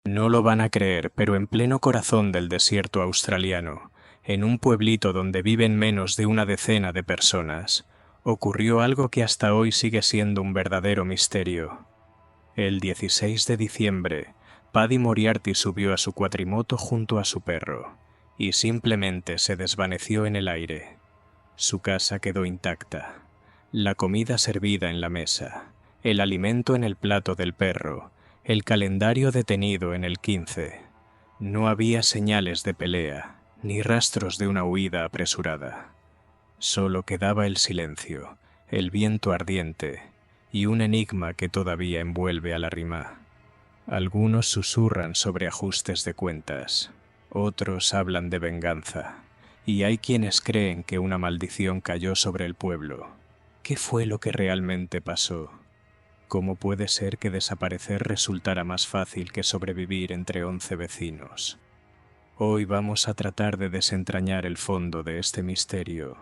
No lo van a creer, pero en pleno corazón del desierto australiano, en un pueblito donde viven menos de una decena de personas, ocurrió algo que hasta hoy sigue siendo un verdadero misterio. El 16 de diciembre, Paddy Moriarty subió a su cuatrimoto junto a su perro, y simplemente se desvaneció en el aire. Su casa quedó intacta, la comida servida en la mesa, el alimento en el plato del perro, el calendario detenido en el 15. No había señales de pelea, ni rastros de una huida apresurada. Solo quedaba el silencio, el viento ardiente y un enigma que todavía envuelve a la rima. Algunos susurran sobre ajustes de cuentas, otros hablan de venganza, y hay quienes creen que una maldición cayó sobre el pueblo. ¿Qué fue lo que realmente pasó? ¿Cómo puede ser que desaparecer resultara más fácil que sobrevivir entre 11 vecinos? Hoy vamos a tratar de desentrañar el fondo de este misterio.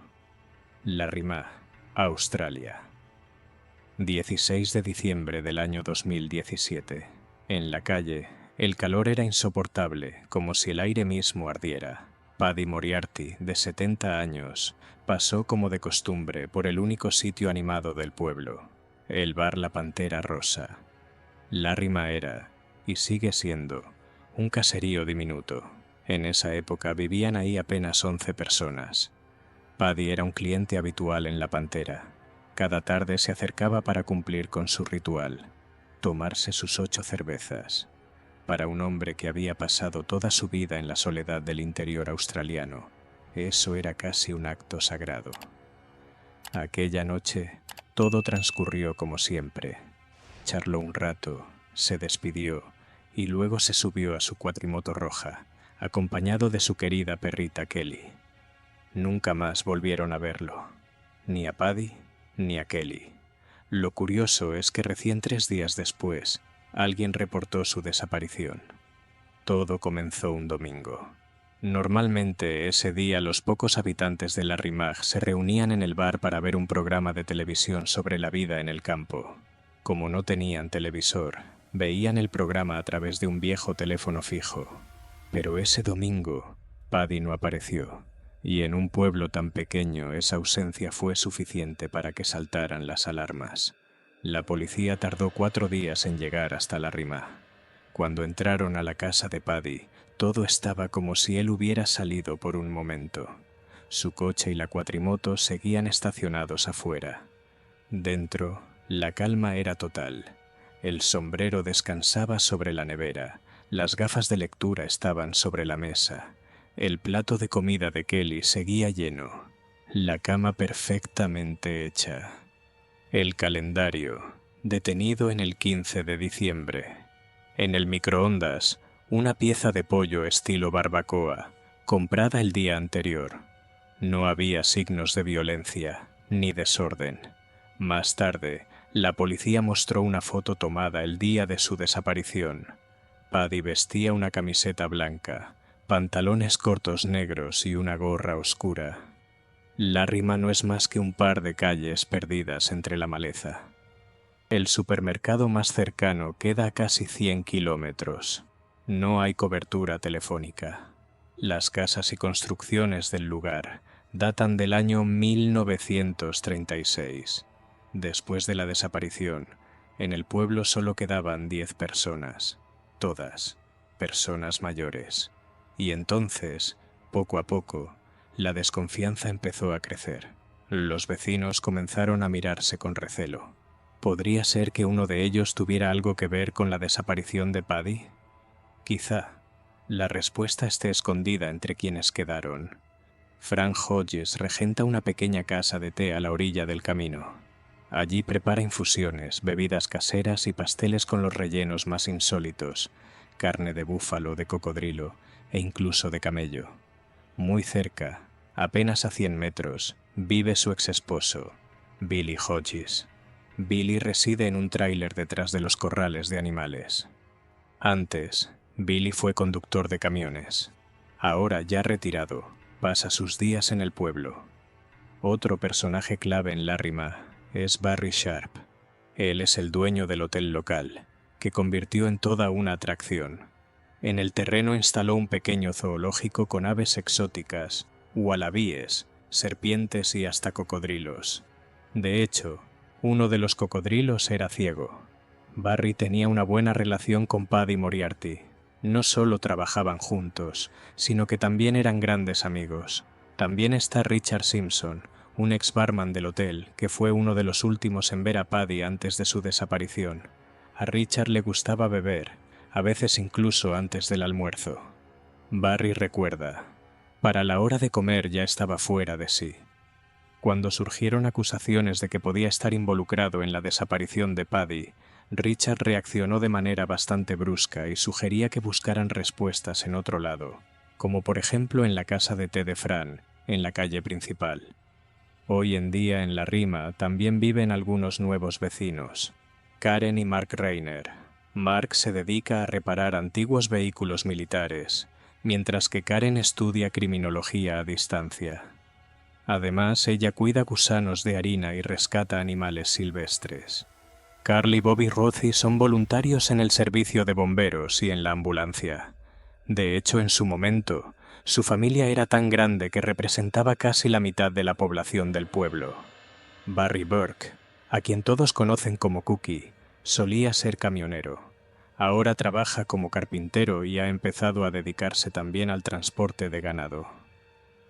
Larrimah, Australia. 16 de diciembre del año 2017. En la calle, el calor era insoportable, como si el aire mismo ardiera. Paddy Moriarty, de 70 años, pasó como de costumbre por el único sitio animado del pueblo, el bar La Pantera Rosa. Larrimah era, y sigue siendo, un caserío diminuto. En esa época vivían ahí apenas 11 personas. Paddy era un cliente habitual en La Pantera. Cada tarde se acercaba para cumplir con su ritual, tomarse sus 8 cervezas. Para un hombre que había pasado toda su vida en la soledad del interior australiano, eso era casi un acto sagrado. Aquella noche, todo transcurrió como siempre. Charló un rato, se despidió y luego se subió a su cuatrimoto roja, acompañado de su querida perrita Kelly. Nunca más volvieron a verlo, ni a Paddy ni a Kelly. Lo curioso es que recién 3 días después, alguien reportó su desaparición. Todo comenzó un domingo. Normalmente ese día los pocos habitantes de Larrimah se reunían en el bar para ver un programa de televisión sobre la vida en el campo. Como no tenían televisor, veían el programa a través de un viejo teléfono fijo. Pero ese domingo, Paddy no apareció. Y en un pueblo tan pequeño esa ausencia fue suficiente para que saltaran las alarmas. La policía tardó 4 días en llegar hasta Larrimah. Cuando entraron a la casa de Paddy, todo estaba como si él hubiera salido por un momento. Su coche y la cuatrimoto seguían estacionados afuera. Dentro, la calma era total. El sombrero descansaba sobre la nevera, las gafas de lectura estaban sobre la mesa. El plato de comida de Kelly seguía lleno, la cama perfectamente hecha. El calendario, detenido en el 15 de diciembre. En el microondas, una pieza de pollo estilo barbacoa, comprada el día anterior. No había signos de violencia, ni desorden. Más tarde, la policía mostró una foto tomada el día de su desaparición. Paddy vestía una camiseta blanca, pantalones cortos negros y una gorra oscura. Larrimah no es más que un par de calles perdidas entre la maleza. El supermercado más cercano queda a casi 100 kilómetros. No hay cobertura telefónica. Las casas y construcciones del lugar datan del año 1936. Después de la desaparición, en el pueblo solo quedaban 10 personas, todas personas mayores. Y entonces, poco a poco, la desconfianza empezó a crecer. Los vecinos comenzaron a mirarse con recelo. ¿Podría ser que uno de ellos tuviera algo que ver con la desaparición de Paddy? Quizá. La respuesta esté escondida entre quienes quedaron. Frank Hodges regenta una pequeña casa de té a la orilla del camino. Allí prepara infusiones, bebidas caseras y pasteles con los rellenos más insólitos, carne de búfalo, de cocodrilo e incluso de camello. Muy cerca, apenas a 100 metros, vive su exesposo, Billy Hodges. Billy reside en un tráiler detrás de los corrales de animales. Antes, Billy fue conductor de camiones. Ahora, ya retirado, pasa sus días en el pueblo. Otro personaje clave en Larrimah es Barry Sharp. Él es el dueño del hotel local, que convirtió en toda una atracción. En el terreno instaló un pequeño zoológico con aves exóticas, ualabíes, serpientes y hasta cocodrilos. De hecho, uno de los cocodrilos era ciego. Barry tenía una buena relación con Paddy Moriarty. No solo trabajaban juntos, sino que también eran grandes amigos. También está Richard Simpson, un ex barman del hotel, que fue uno de los últimos en ver a Paddy antes de su desaparición. A Richard le gustaba beber, a veces incluso antes del almuerzo. Barry recuerda: para la hora de comer ya estaba fuera de sí. Cuando surgieron acusaciones de que podía estar involucrado en la desaparición de Paddy, Richard reaccionó de manera bastante brusca y sugería que buscaran respuestas en otro lado, como por ejemplo en la casa de té de Fran, en la calle principal. Hoy en día en La Rima también viven algunos nuevos vecinos, Karen y Mark Reiner. Mark se dedica a reparar antiguos vehículos militares, mientras que Karen estudia criminología a distancia. Además, ella cuida gusanos de harina y rescata animales silvestres. Carl y Bobby Rossi son voluntarios en el servicio de bomberos y en la ambulancia. De hecho, en su momento, su familia era tan grande que representaba casi la mitad de la población del pueblo. Barry Burke, a quien todos conocen como Cookie, solía ser camionero. Ahora trabaja como carpintero y ha empezado a dedicarse también al transporte de ganado.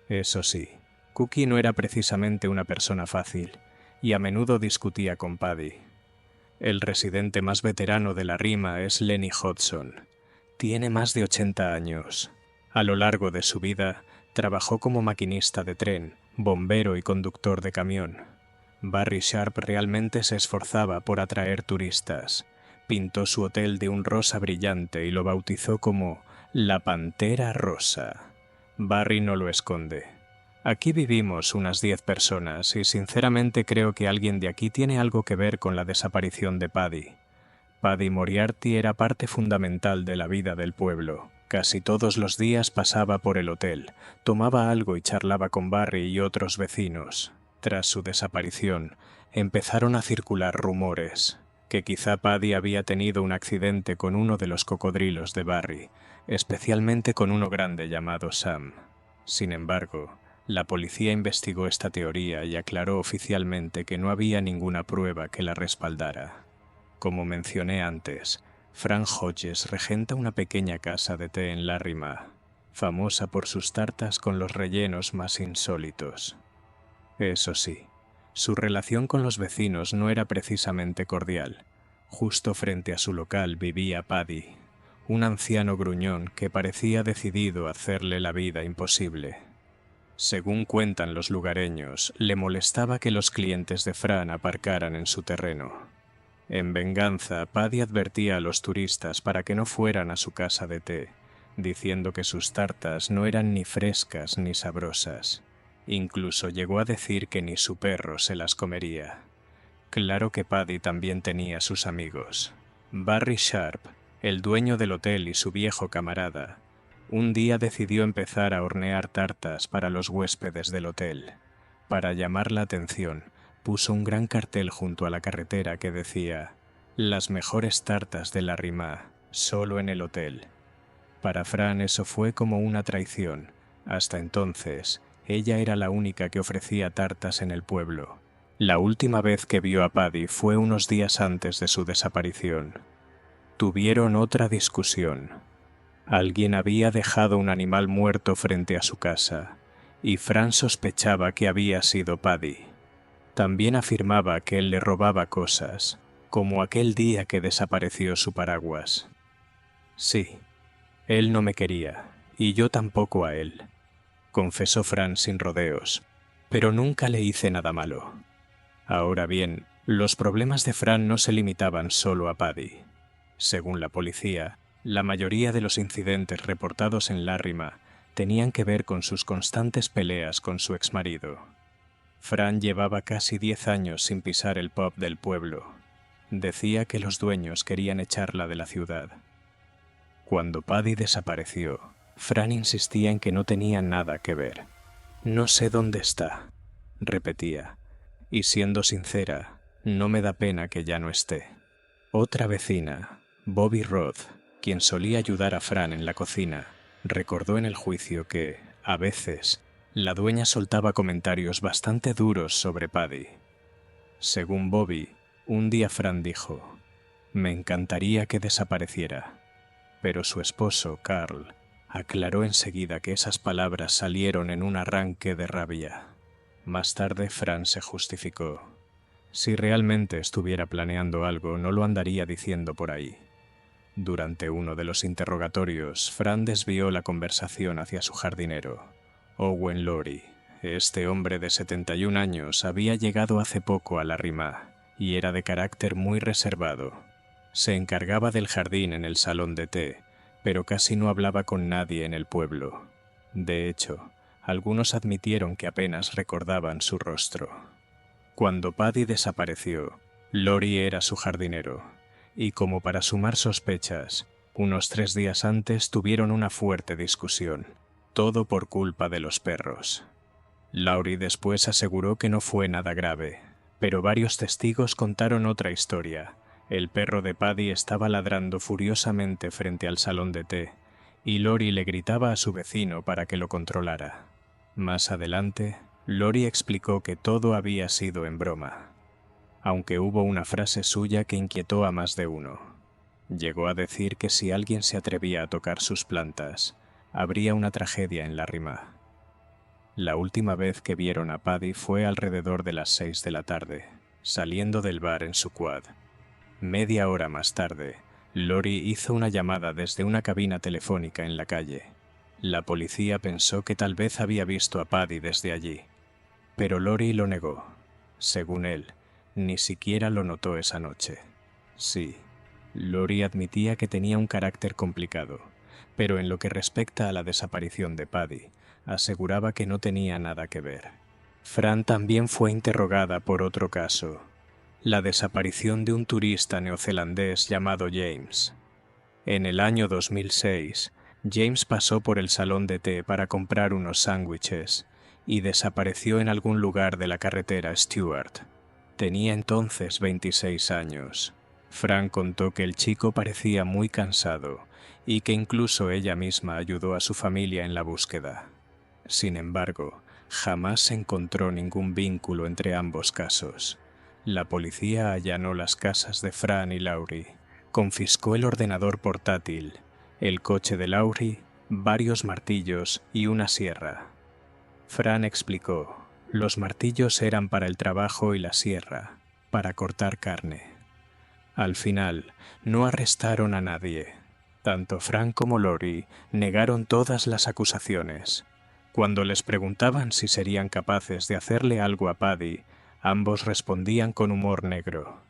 Eso sí, Cookie no era precisamente una persona fácil, y a menudo discutía con Paddy. El residente más veterano de La Rima es Lenny Hodgson. Tiene más de 80 años. A lo largo de su vida, trabajó como maquinista de tren, bombero y conductor de camión. Barry Sharp realmente se esforzaba por atraer turistas. Pintó su hotel de un rosa brillante y lo bautizó como la Pantera Rosa. Barry no lo esconde. Aquí vivimos unas 10 personas y sinceramente creo que alguien de aquí tiene algo que ver con la desaparición de Paddy. Paddy Moriarty era parte fundamental de la vida del pueblo. Casi todos los días pasaba por el hotel, tomaba algo y charlaba con Barry y otros vecinos. Tras su desaparición, empezaron a circular rumores que quizá Paddy había tenido un accidente con uno de los cocodrilos de Barry, especialmente con uno grande llamado Sam. Sin embargo, la policía investigó esta teoría y aclaró oficialmente que no había ninguna prueba que la respaldara. Como mencioné antes, Frank Hodges regenta una pequeña casa de té en La Rima, famosa por sus tartas con los rellenos más insólitos. Eso sí, su relación con los vecinos no era precisamente cordial. Justo frente a su local vivía Paddy, un anciano gruñón que parecía decidido a hacerle la vida imposible. Según cuentan los lugareños, le molestaba que los clientes de Fran aparcaran en su terreno. En venganza, Paddy advertía a los turistas para que no fueran a su casa de té, diciendo que sus tartas no eran ni frescas ni sabrosas. Incluso llegó a decir que ni su perro se las comería. Claro que Paddy también tenía sus amigos. Barry Sharp, el dueño del hotel y su viejo camarada, un día decidió empezar a hornear tartas para los huéspedes del hotel. Para llamar la atención, puso un gran cartel junto a la carretera que decía: «Las mejores tartas de La Rima, solo en el hotel». Para Fran eso fue como una traición. Hasta entonces, ella era la única que ofrecía tartas en el pueblo. La última vez que vio a Paddy fue unos días antes de su desaparición. Tuvieron otra discusión. Alguien había dejado un animal muerto frente a su casa, y Fran sospechaba que había sido Paddy. También afirmaba que él le robaba cosas, como aquel día que desapareció su paraguas. Sí, él no me quería, y yo tampoco a él, confesó Fran sin rodeos, pero nunca le hice nada malo. Ahora bien, los problemas de Fran no se limitaban solo a Paddy. Según la policía, la mayoría de los incidentes reportados en La Rima tenían que ver con sus constantes peleas con su exmarido. Fran llevaba casi 10 años sin pisar el pub del pueblo. Decía que los dueños querían echarla de la ciudad. Cuando Paddy desapareció, Fran insistía en que no tenía nada que ver. «No sé dónde está», repetía, y siendo sincera, no me da pena que ya no esté. Otra vecina, Bobby Roth, quien solía ayudar a Fran en la cocina, recordó en el juicio que, a veces, la dueña soltaba comentarios bastante duros sobre Paddy. Según Bobby, un día Fran dijo: «Me encantaría que desapareciera», pero su esposo, Carl, aclaró enseguida que esas palabras salieron en un arranque de rabia. Más tarde, Fran se justificó. Si realmente estuviera planeando algo, no lo andaría diciendo por ahí. Durante uno de los interrogatorios, Fran desvió la conversación hacia su jardinero, Owen Laurie. Este hombre de 71 años había llegado hace poco a la Rima y era de carácter muy reservado. Se encargaba del jardín en el salón de té, pero casi no hablaba con nadie en el pueblo. De hecho, algunos admitieron que apenas recordaban su rostro. Cuando Paddy desapareció, Laurie era su jardinero, y como para sumar sospechas, unos 3 días antes tuvieron una fuerte discusión, todo por culpa de los perros. Laurie después aseguró que no fue nada grave, pero varios testigos contaron otra historia. El perro de Paddy estaba ladrando furiosamente frente al salón de té, y Laurie le gritaba a su vecino para que lo controlara. Más adelante, Laurie explicó que todo había sido en broma, aunque hubo una frase suya que inquietó a más de uno. Llegó a decir que si alguien se atrevía a tocar sus plantas, habría una tragedia en la Rima. La última vez que vieron a Paddy fue alrededor de las 6 de la tarde, saliendo del bar en su quad. Media hora más tarde, Laurie hizo una llamada desde una cabina telefónica en la calle. La policía pensó que tal vez había visto a Paddy desde allí, pero Laurie lo negó. Según él, ni siquiera lo notó esa noche. Sí, Laurie admitía que tenía un carácter complicado, pero en lo que respecta a la desaparición de Paddy, aseguraba que no tenía nada que ver. Fran también fue interrogada por otro caso, la desaparición de un turista neozelandés llamado James. En el año 2006, James pasó por el salón de té para comprar unos sándwiches y desapareció en algún lugar de la carretera Stuart. Tenía entonces 26 años. Fran contó que el chico parecía muy cansado y que incluso ella misma ayudó a su familia en la búsqueda. Sin embargo, jamás se encontró ningún vínculo entre ambos casos. La policía allanó las casas de Fran y Laurie, confiscó el ordenador portátil, el coche de Laurie, varios martillos y una sierra. Fran explicó: los martillos eran para el trabajo y la sierra, para cortar carne. Al final, no arrestaron a nadie. Tanto Fran como Laurie negaron todas las acusaciones. Cuando les preguntaban si serían capaces de hacerle algo a Paddy, ambos respondían con humor negro.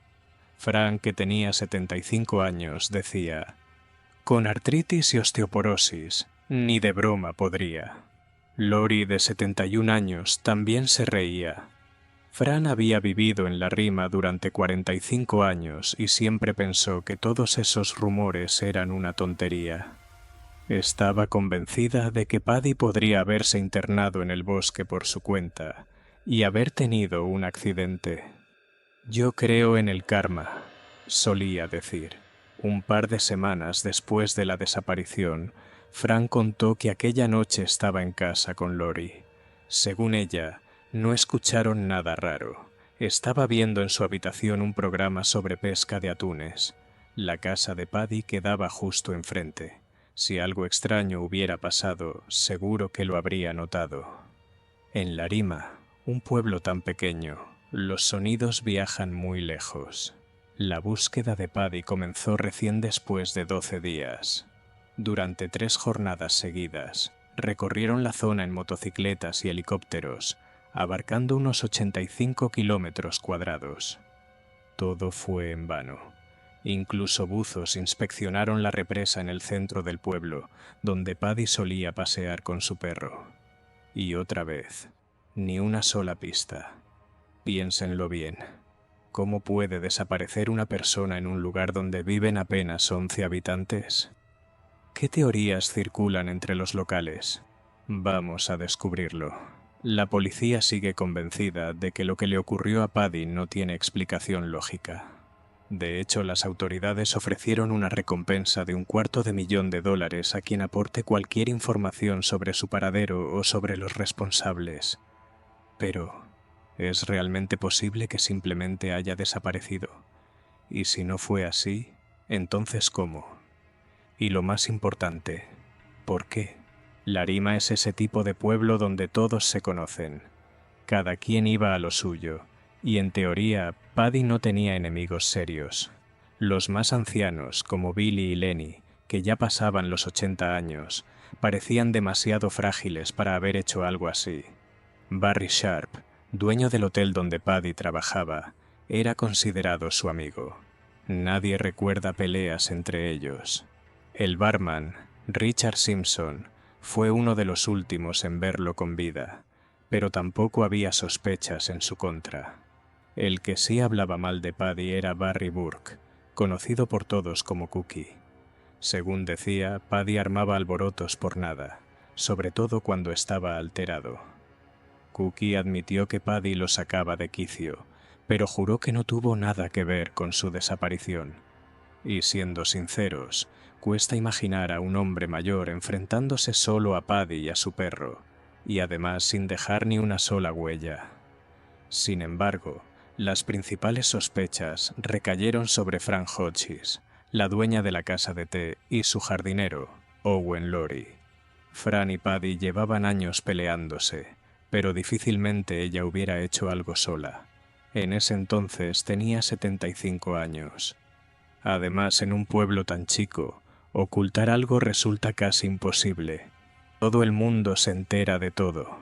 Fran, que tenía 75 años, decía: «Con artritis y osteoporosis, ni de broma podría». Laurie, de 71 años, también se reía. Fran había vivido en la Rima durante 45 años y siempre pensó que todos esos rumores eran una tontería. Estaba convencida de que Paddy podría haberse internado en el bosque por su cuenta y haber tenido un accidente. «Yo creo en el karma», solía decir. Un par de semanas después de la desaparición, Fran contó que aquella noche estaba en casa con Laurie. Según ella, no escucharon nada raro. Estaba viendo en su habitación un programa sobre pesca de atunes. La casa de Paddy quedaba justo enfrente. Si algo extraño hubiera pasado, seguro que lo habría notado. En la Rima, un pueblo tan pequeño, los sonidos viajan muy lejos. La búsqueda de Paddy comenzó recién después de 12 días. Durante 3 jornadas seguidas, recorrieron la zona en motocicletas y helicópteros, abarcando unos 85 kilómetros cuadrados. Todo fue en vano. Incluso buzos inspeccionaron la represa en el centro del pueblo, donde Paddy solía pasear con su perro. Y otra vez, ni una sola pista. Piénsenlo bien. ¿Cómo puede desaparecer una persona en un lugar donde viven apenas 11 habitantes? ¿Qué teorías circulan entre los locales? Vamos a descubrirlo. La policía sigue convencida de que lo que le ocurrió a Paddy no tiene explicación lógica. De hecho, las autoridades ofrecieron una recompensa de $250,000 a quien aporte cualquier información sobre su paradero o sobre los responsables. Pero, ¿es realmente posible que simplemente haya desaparecido? Y si no fue así, entonces ¿cómo? Y lo más importante, ¿por qué? Larima es ese tipo de pueblo donde todos se conocen. Cada quien iba a lo suyo, y en teoría, Paddy no tenía enemigos serios. Los más ancianos, como Billy y Lenny, que ya pasaban los 80 años, parecían demasiado frágiles para haber hecho algo así. Barry Sharp, dueño del hotel donde Paddy trabajaba, era considerado su amigo. Nadie recuerda peleas entre ellos. El barman, Richard Simpson, fue uno de los últimos en verlo con vida, pero tampoco había sospechas en su contra. El que sí hablaba mal de Paddy era Barry Burke, conocido por todos como Cookie. Según decía, Paddy armaba alborotos por nada, sobre todo cuando estaba alterado. Cookie admitió que Paddy lo sacaba de quicio, pero juró que no tuvo nada que ver con su desaparición. Y siendo sinceros, cuesta imaginar a un hombre mayor enfrentándose solo a Paddy y a su perro, y además sin dejar ni una sola huella. Sin embargo, las principales sospechas recayeron sobre Fran Hodges, la dueña de la casa de té, y su jardinero, Owen Laurie. Fran y Paddy llevaban años peleándose, pero difícilmente ella hubiera hecho algo sola. En ese entonces tenía 75 años. Además, en un pueblo tan chico, ocultar algo resulta casi imposible. Todo el mundo se entera de todo.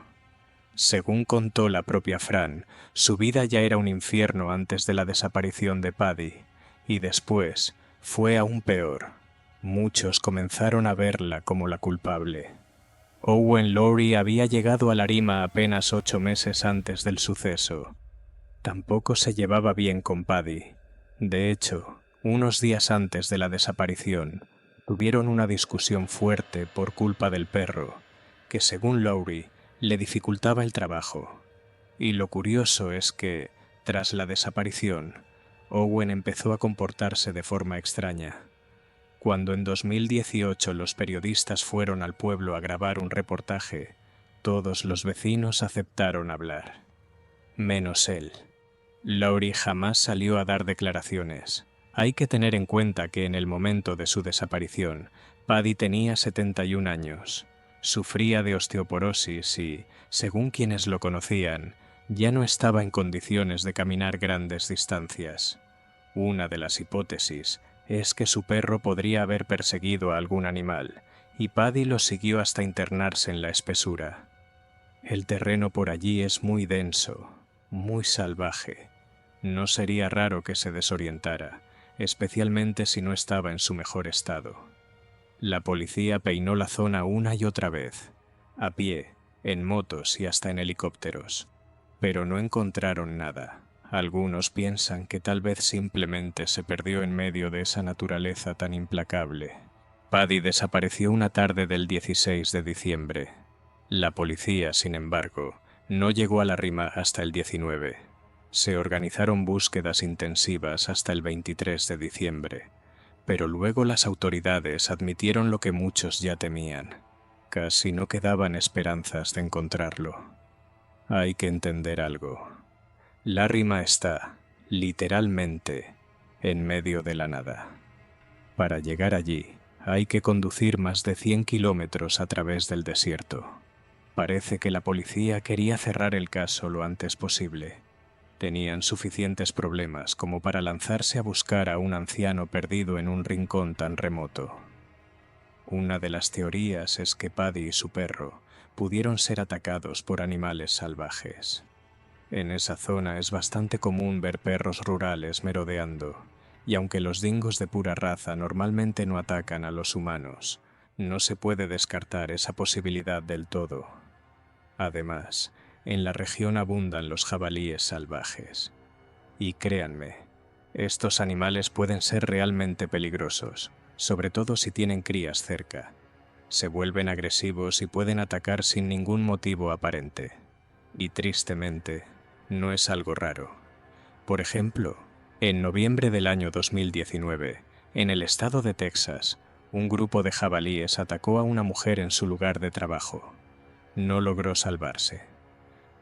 Según contó la propia Fran, su vida ya era un infierno antes de la desaparición de Paddy, y después fue aún peor. Muchos comenzaron a verla como la culpable. Owen Laurie había llegado a Larima apenas 8 meses antes del suceso. Tampoco se llevaba bien con Paddy. De hecho, unos días antes de la desaparición, tuvieron una discusión fuerte por culpa del perro, que según Laurie, le dificultaba el trabajo. Y lo curioso es que, tras la desaparición, Owen empezó a comportarse de forma extraña. Cuando en 2018 los periodistas fueron al pueblo a grabar un reportaje, todos los vecinos aceptaron hablar. Menos él. Laurie jamás salió a dar declaraciones. Hay que tener en cuenta que en el momento de su desaparición, Paddy tenía 71 años. Sufría de osteoporosis y, según quienes lo conocían, ya no estaba en condiciones de caminar grandes distancias. Una de las hipótesis es que su perro podría haber perseguido a algún animal, y Paddy lo siguió hasta internarse en la espesura. El terreno por allí es muy denso, muy salvaje. No sería raro que se desorientara, especialmente si no estaba en su mejor estado. La policía peinó la zona una y otra vez, a pie, en motos y hasta en helicópteros, pero no encontraron nada. Algunos piensan que tal vez simplemente se perdió en medio de esa naturaleza tan implacable. Paddy desapareció una tarde del 16 de diciembre. La policía, sin embargo, no llegó a Larima hasta el 19. Se organizaron búsquedas intensivas hasta el 23 de diciembre, pero luego las autoridades admitieron lo que muchos ya temían. Casi no quedaban esperanzas de encontrarlo. Hay que entender algo. Larima está, literalmente, en medio de la nada. Para llegar allí, hay que conducir más de 100 kilómetros a través del desierto. Parece que la policía quería cerrar el caso lo antes posible. Tenían suficientes problemas como para lanzarse a buscar a un anciano perdido en un rincón tan remoto. Una de las teorías es que Paddy y su perro pudieron ser atacados por animales salvajes. En esa zona es bastante común ver perros rurales merodeando, y aunque los dingos de pura raza normalmente no atacan a los humanos, no se puede descartar esa posibilidad del todo. Además, en la región abundan los jabalíes salvajes. Y créanme, estos animales pueden ser realmente peligrosos, sobre todo si tienen crías cerca. Se vuelven agresivos y pueden atacar sin ningún motivo aparente. Y tristemente, no es algo raro. Por ejemplo, En noviembre del año 2019, en el estado de Texas, un grupo de jabalíes atacó a una mujer en su lugar de trabajo. No logró salvarse.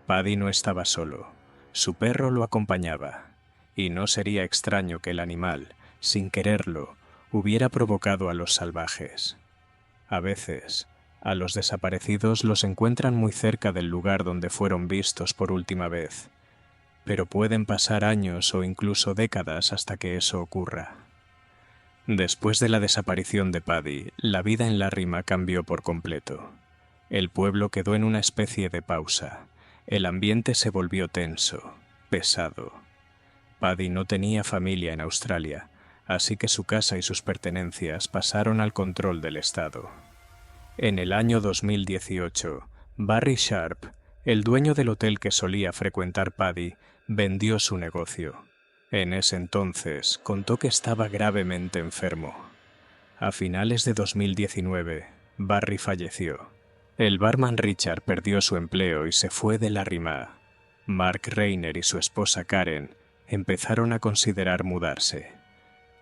Paddy no estaba solo. Su perro lo acompañaba. Y no sería extraño que el animal, sin quererlo, hubiera provocado a los salvajes. A veces, a los desaparecidos los encuentran muy cerca del lugar donde fueron vistos por última vez, pero pueden pasar años o incluso décadas hasta que eso ocurra. Después de la desaparición de Paddy, la vida en Larimer cambió por completo. El pueblo quedó en una especie de pausa. El ambiente se volvió tenso, pesado. Paddy no tenía familia en Australia, así que su casa y sus pertenencias pasaron al control del Estado. En el año 2018, Barry Sharp, el dueño del hotel que solía frecuentar Paddy, vendió su negocio. En ese entonces contó que estaba gravemente enfermo. A finales de 2019, Barry falleció. El barman Richard perdió su empleo y se fue de Larimer. Mark Reiner y su esposa Karen empezaron a considerar mudarse.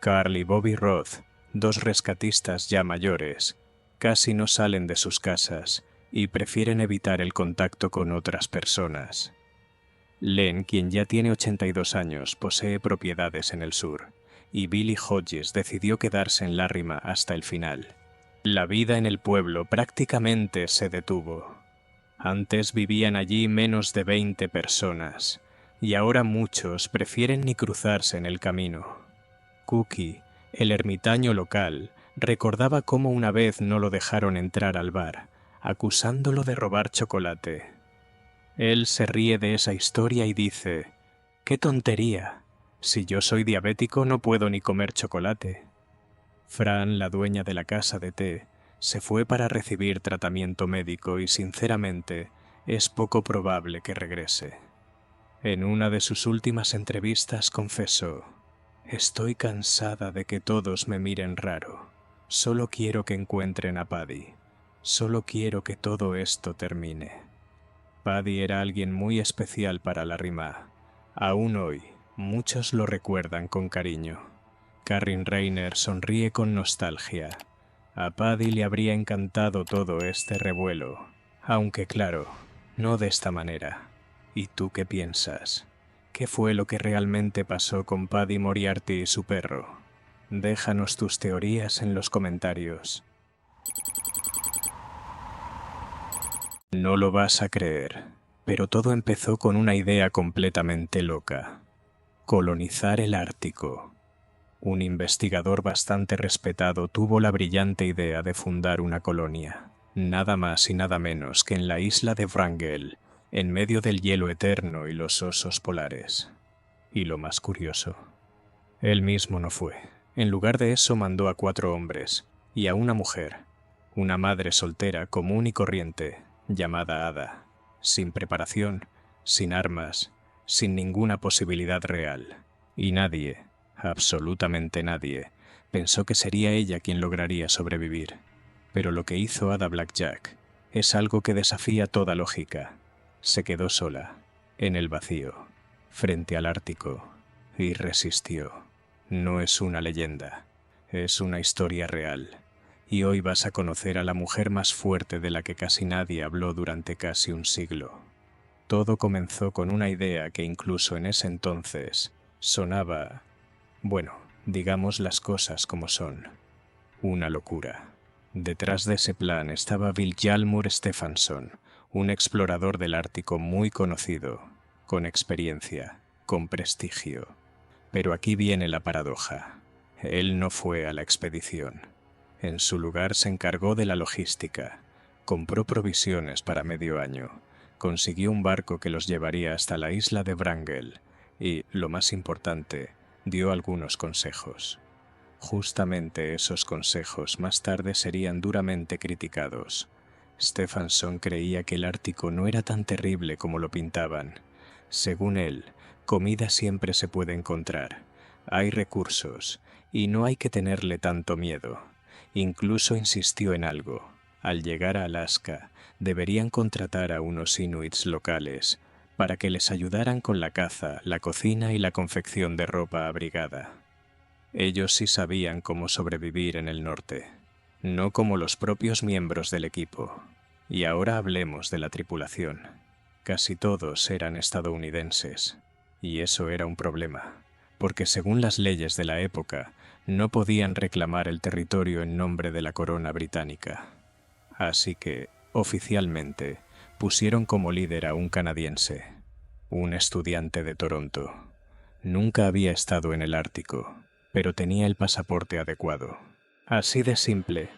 Carl y Bobby Roth, dos rescatistas ya mayores, casi no salen de sus casas y prefieren evitar el contacto con otras personas. Len, quien ya tiene 82 años, posee propiedades en el sur, y Billy Hodges decidió quedarse en Larimer hasta el final. La vida en el pueblo prácticamente se detuvo. Antes vivían allí menos de 20 personas, y ahora muchos prefieren ni cruzarse en el camino. Cookie, el ermitaño local, recordaba cómo una vez no lo dejaron entrar al bar, acusándolo de robar chocolate. Él se ríe de esa historia y dice: «¡Qué tontería! Si yo soy diabético no puedo ni comer chocolate». Fran, la dueña de la casa de té, se fue para recibir tratamiento médico y, sinceramente, es poco probable que regrese. En una de sus últimas entrevistas confesó: «Estoy cansada de que todos me miren raro. Solo quiero que encuentren a Paddy. Solo quiero que todo esto termine». Paddy era alguien muy especial para Larimer. Aún hoy, muchos lo recuerdan con cariño. Karen Reiner sonríe con nostalgia. A Paddy le habría encantado todo este revuelo, aunque claro, no de esta manera. ¿Y tú qué piensas? ¿Qué fue lo que realmente pasó con Paddy Moriarty y su perro? Déjanos tus teorías en los comentarios. No lo vas a creer, pero todo empezó con una idea completamente loca: colonizar el Ártico. Un investigador bastante respetado tuvo la brillante idea de fundar una colonia, nada más y nada menos que en la isla de Wrangel, en medio del hielo eterno y los osos polares. Y lo más curioso, él mismo no fue. En lugar de eso mandó a 4 hombres y a una mujer, una madre soltera común y corriente, llamada Ada, sin preparación, sin armas, sin ninguna posibilidad real. Y nadie, absolutamente nadie, pensó que sería ella quien lograría sobrevivir. Pero lo que hizo Ada Blackjack es algo que desafía toda lógica. Se quedó sola, en el vacío, frente al Ártico, y resistió. No es una leyenda, es una historia real. Y hoy vas a conocer a la mujer más fuerte de la que casi nadie habló durante casi un siglo. Todo comenzó con una idea que incluso en ese entonces sonaba, bueno, digamos las cosas como son, una locura. Detrás de ese plan estaba Vilhjálmur Stefansson, un explorador del Ártico muy conocido, con experiencia, con prestigio. Pero aquí viene la paradoja. Él no fue a la expedición. En su lugar se encargó de la logística, compró provisiones para medio año, consiguió un barco que los llevaría hasta la isla de Wrangel y, lo más importante, dio algunos consejos. Justamente esos consejos más tarde serían duramente criticados. Stefansson creía que el Ártico no era tan terrible como lo pintaban. Según él, comida siempre se puede encontrar, hay recursos y no hay que tenerle tanto miedo. Incluso insistió en algo: al llegar a Alaska, deberían contratar a unos inuits locales para que les ayudaran con la caza, la cocina y la confección de ropa abrigada. Ellos sí sabían cómo sobrevivir en el norte, no como los propios miembros del equipo. Y ahora hablemos de la tripulación. Casi todos eran estadounidenses, y eso era un problema, porque según las leyes de la época, no podían reclamar el territorio en nombre de la corona británica. Así que, oficialmente, pusieron como líder a un canadiense, un estudiante de Toronto. Nunca había estado en el Ártico, pero tenía el pasaporte adecuado. Así de simple.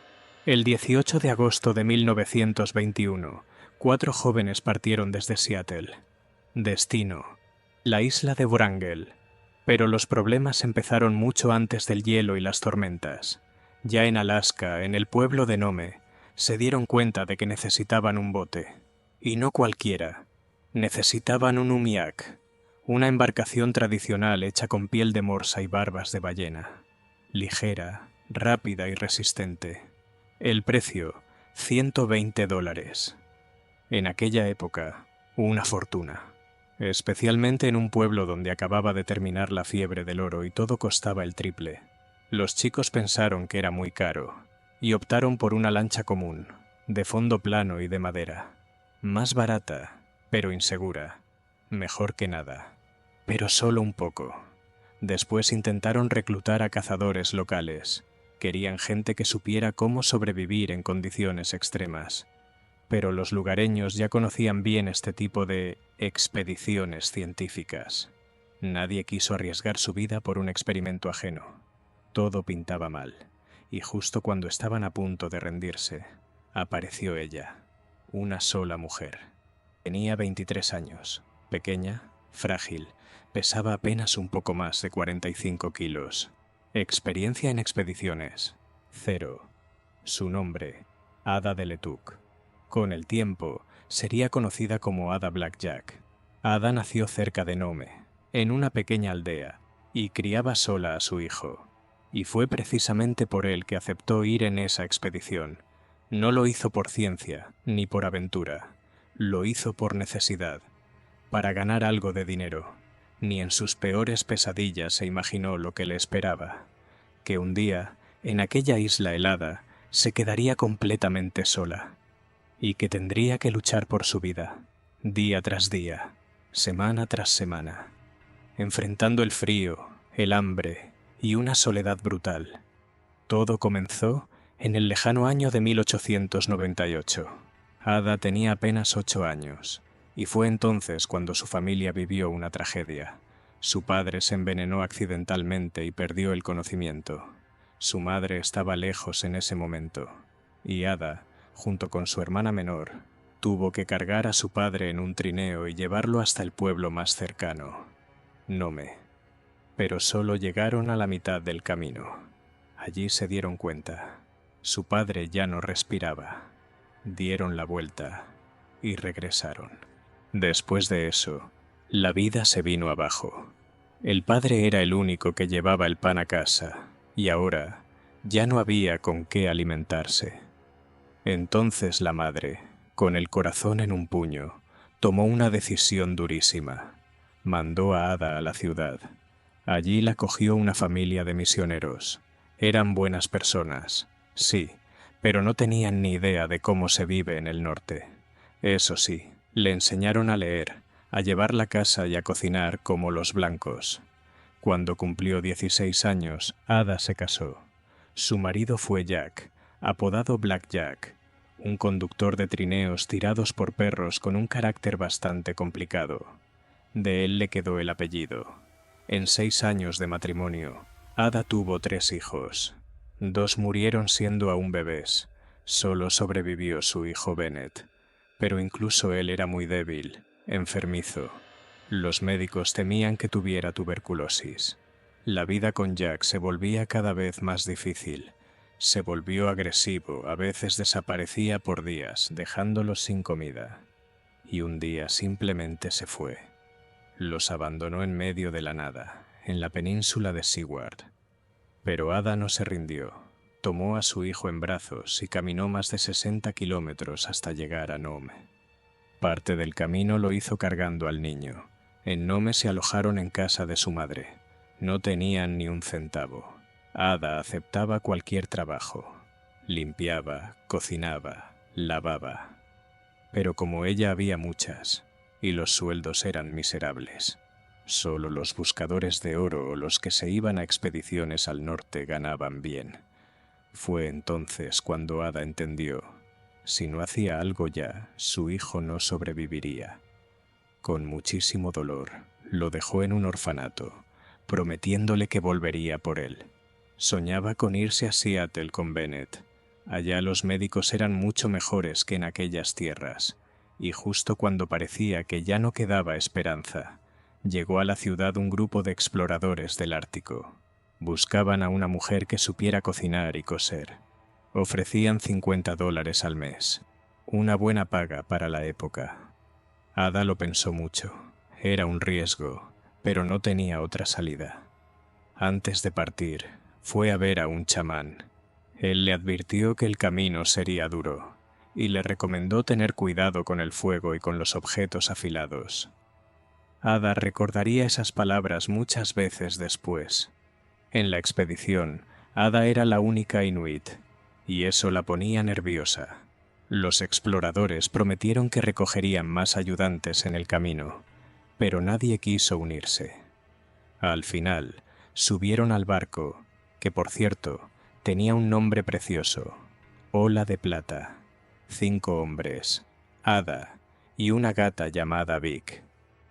El 18 de agosto de 1921, 4 jóvenes partieron desde Seattle. Destino: la isla de Wrangell. Pero los problemas empezaron mucho antes del hielo y las tormentas. Ya en Alaska, en el pueblo de Nome, se dieron cuenta de que necesitaban un bote. Y no cualquiera. Necesitaban un umiak, una embarcación tradicional hecha con piel de morsa y barbas de ballena. Ligera, rápida y resistente. El precio, $120. En aquella época, una fortuna. Especialmente en un pueblo donde acababa de terminar la fiebre del oro y todo costaba el triple. Los chicos pensaron que era muy caro y optaron por una lancha común, de fondo plano y de madera. Más barata, pero insegura. Mejor que nada. Pero solo un poco. Después intentaron reclutar a cazadores locales. Querían gente que supiera cómo sobrevivir en condiciones extremas. Pero los lugareños ya conocían bien este tipo de expediciones científicas. Nadie quiso arriesgar su vida por un experimento ajeno. Todo pintaba mal, y justo cuando estaban a punto de rendirse, apareció ella, una sola mujer. Tenía 23 años, pequeña, frágil, pesaba apenas un poco más de 45 kilos. Experiencia en expediciones, 0. Su nombre, Ada de Letuc. Con el tiempo, sería conocida como Ada Blackjack. Ada nació cerca de Nome, en una pequeña aldea, y criaba sola a su hijo. Y fue precisamente por él que aceptó ir en esa expedición. No lo hizo por ciencia, ni por aventura. Lo hizo por necesidad, para ganar algo de dinero. Ni en sus peores pesadillas se imaginó lo que le esperaba. Que un día, en aquella isla helada, se quedaría completamente sola. Y que tendría que luchar por su vida, día tras día, semana tras semana, enfrentando el frío, el hambre y una soledad brutal. Todo comenzó en el lejano año de 1898. Ada tenía apenas 8 años, y fue entonces cuando su familia vivió una tragedia. Su padre se envenenó accidentalmente y perdió el conocimiento. Su madre estaba lejos en ese momento, y Ada, junto con su hermana menor, tuvo que cargar a su padre en un trineo y llevarlo hasta el pueblo más cercano, Nome. Pero solo llegaron a la mitad del camino. Allí se dieron cuenta. Su padre ya no respiraba. Dieron la vuelta y regresaron. Después de eso, la vida se vino abajo. El padre era el único que llevaba el pan a casa, y ahora ya no había con qué alimentarse. Entonces la madre, con el corazón en un puño, tomó una decisión durísima. Mandó a Ada a la ciudad. Allí la acogió una familia de misioneros. Eran buenas personas, sí, pero no tenían ni idea de cómo se vive en el norte. Eso sí, le enseñaron a leer, a llevar la casa y a cocinar como los blancos. Cuando cumplió 16 años, Ada se casó. Su marido fue Jack, apodado Black Jack, un conductor de trineos tirados por perros con un carácter bastante complicado. De él le quedó el apellido. En 6 años de matrimonio, Ada tuvo 3 hijos. 2 murieron siendo aún bebés. Solo sobrevivió su hijo Bennett. Pero incluso él era muy débil, enfermizo. Los médicos temían que tuviera tuberculosis. La vida con Jack se volvía cada vez más difícil. Se volvió agresivo, a veces desaparecía por días, dejándolos sin comida. Y un día simplemente se fue. Los abandonó en medio de la nada, en la península de Seward. Pero Ada no se rindió. Tomó a su hijo en brazos y caminó más de 60 kilómetros hasta llegar a Nome. Parte del camino lo hizo cargando al niño. En Nome se alojaron en casa de su madre. No tenían ni un centavo. Ada aceptaba cualquier trabajo. Limpiaba, cocinaba, lavaba. Pero como ella había muchas, y los sueldos eran miserables. Solo los buscadores de oro o los que se iban a expediciones al norte ganaban bien. Fue entonces cuando Ada entendió: si no hacía algo ya, su hijo no sobreviviría. Con muchísimo dolor, lo dejó en un orfanato, prometiéndole que volvería por él. Soñaba con irse a Seattle con Bennett. Allá los médicos eran mucho mejores que en aquellas tierras, y justo cuando parecía que ya no quedaba esperanza, llegó a la ciudad un grupo de exploradores del Ártico. Buscaban a una mujer que supiera cocinar y coser. Ofrecían $50 al mes, una buena paga para la época. Ada lo pensó mucho. Era un riesgo, pero no tenía otra salida. Antes de partir, fue a ver a un chamán. Él le advirtió que el camino sería duro, y le recomendó tener cuidado con el fuego y con los objetos afilados. Ada recordaría esas palabras muchas veces después. En la expedición, Ada era la única inuit, y eso la ponía nerviosa. Los exploradores prometieron que recogerían más ayudantes en el camino, pero nadie quiso unirse. Al final, subieron al barco, que por cierto, tenía un nombre precioso: Ola de Plata. 5 hombres, Ada y una gata llamada Vic.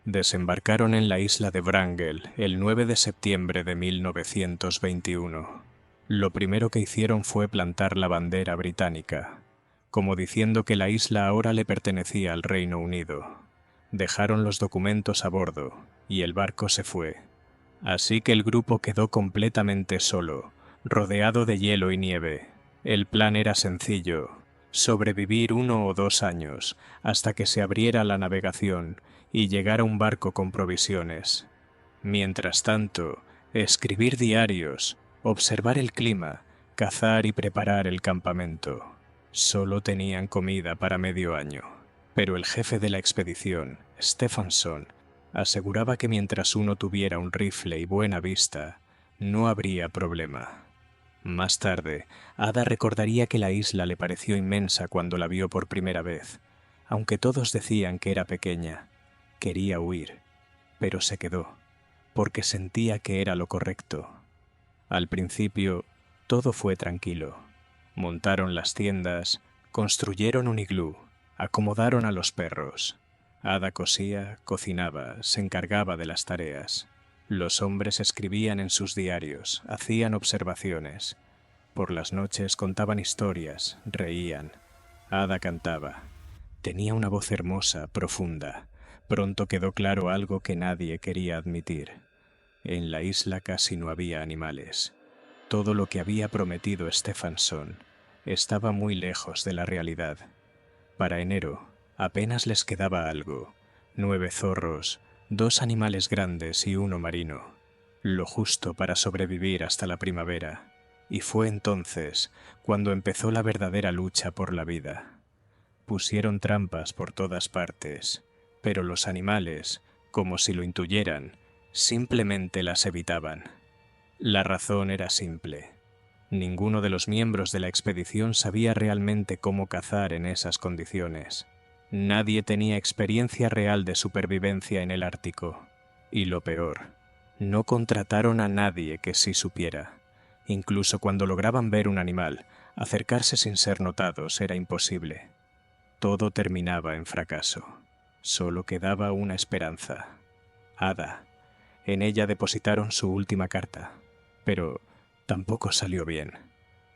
Desembarcaron en la isla de Wrangel el 9 de septiembre de 1921. Lo primero que hicieron fue plantar la bandera británica, como diciendo que la isla ahora le pertenecía al Reino Unido. Dejaron los documentos a bordo y el barco se fue. Así que el grupo quedó completamente solo, rodeado de hielo y nieve. El plan era sencillo: sobrevivir 1 o 2 años hasta que se abriera la navegación y llegara un barco con provisiones. Mientras tanto, escribir diarios, observar el clima, cazar y preparar el campamento. Solo tenían comida para medio año, pero el jefe de la expedición, Stephenson, aseguraba que mientras uno tuviera un rifle y buena vista, no habría problema. Más tarde, Ada recordaría que la isla le pareció inmensa cuando la vio por primera vez, aunque todos decían que era pequeña. Quería huir, pero se quedó, porque sentía que era lo correcto. Al principio, todo fue tranquilo. Montaron las tiendas, construyeron un iglú, acomodaron a los perros. Ada cosía, cocinaba, se encargaba de las tareas. Los hombres escribían en sus diarios, hacían observaciones. Por las noches contaban historias, reían. Ada cantaba. Tenía una voz hermosa, profunda. Pronto quedó claro algo que nadie quería admitir. En la isla casi no había animales. Todo lo que había prometido Stephenson estaba muy lejos de la realidad. Para enero, apenas les quedaba algo: 9 zorros, 2 animales grandes y 1 marino, lo justo para sobrevivir hasta la primavera. Y fue entonces cuando empezó la verdadera lucha por la vida. Pusieron trampas por todas partes, pero los animales, como si lo intuyeran, simplemente las evitaban. La razón era simple: ninguno de los miembros de la expedición sabía realmente cómo cazar en esas condiciones. Nadie tenía experiencia real de supervivencia en el Ártico. Y lo peor, no contrataron a nadie que sí supiera. Incluso cuando lograban ver un animal, acercarse sin ser notados era imposible. Todo terminaba en fracaso. Solo quedaba una esperanza: Ada. En ella depositaron su última carta, pero tampoco salió bien.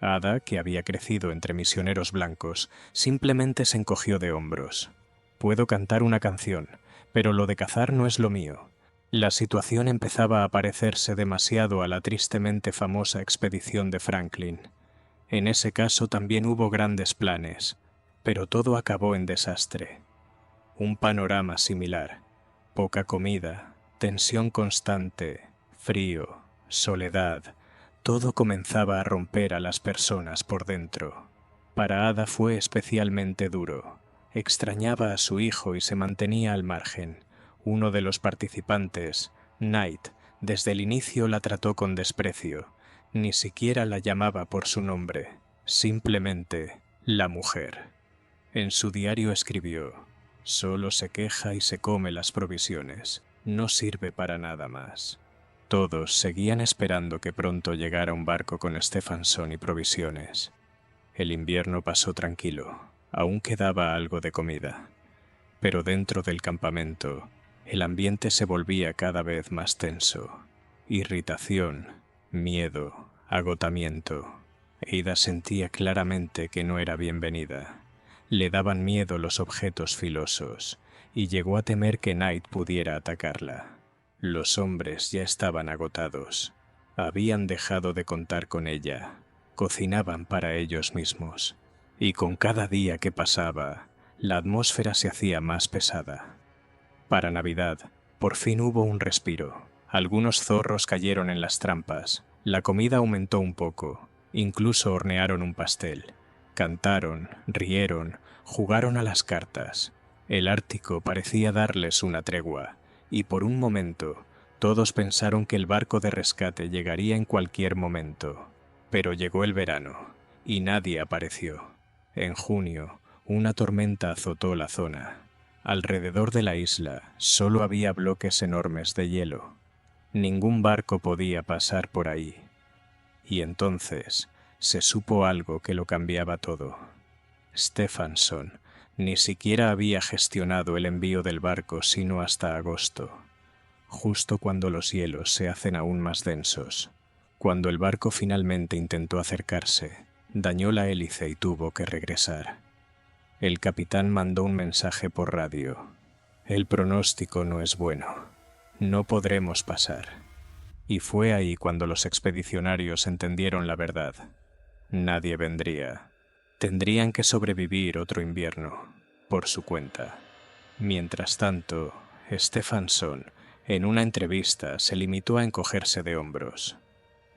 Ada, que había crecido entre misioneros blancos, simplemente se encogió de hombros. Puedo cantar una canción, pero lo de cazar no es lo mío. La situación empezaba a parecerse demasiado a la tristemente famosa expedición de Franklin. En ese caso también hubo grandes planes, pero todo acabó en desastre. Un panorama similar: poca comida, tensión constante, frío, soledad. Todo comenzaba a romper a las personas por dentro. Para Ada fue especialmente duro. Extrañaba a su hijo y se mantenía al margen. Uno de los participantes, Knight, desde el inicio la trató con desprecio. Ni siquiera la llamaba por su nombre, simplemente la mujer. En su diario escribió: «Solo se queja y se come las provisiones. No sirve para nada más». Todos seguían esperando que pronto llegara un barco con Stephenson y provisiones. El invierno pasó tranquilo. Aún quedaba algo de comida. Pero dentro del campamento, el ambiente se volvía cada vez más tenso. Irritación, miedo, agotamiento. Ada sentía claramente que no era bienvenida. Le daban miedo los objetos filosos, y llegó a temer que Knight pudiera atacarla. Los hombres ya estaban agotados. Habían dejado de contar con ella. Cocinaban para ellos mismos. Y con cada día que pasaba, la atmósfera se hacía más pesada. Para Navidad, por fin hubo un respiro. Algunos zorros cayeron en las trampas. La comida aumentó un poco. Incluso hornearon un pastel. Cantaron, rieron, jugaron a las cartas. El Ártico parecía darles una tregua, y por un momento todos pensaron que el barco de rescate llegaría en cualquier momento. Pero llegó el verano, y nadie apareció. En junio, una tormenta azotó la zona. Alrededor de la isla solo había bloques enormes de hielo. Ningún barco podía pasar por ahí. Y entonces se supo algo que lo cambiaba todo. Stephenson ni siquiera había gestionado el envío del barco sino hasta agosto, justo cuando los hielos se hacen aún más densos. Cuando el barco finalmente intentó acercarse, dañó la hélice y tuvo que regresar. El capitán mandó un mensaje por radio. «El pronóstico no es bueno. No podremos pasar». Y fue ahí cuando los expedicionarios entendieron la verdad. Nadie vendría. Tendrían que sobrevivir otro invierno, por su cuenta. Mientras tanto, Stephenson, en una entrevista, se limitó a encogerse de hombros.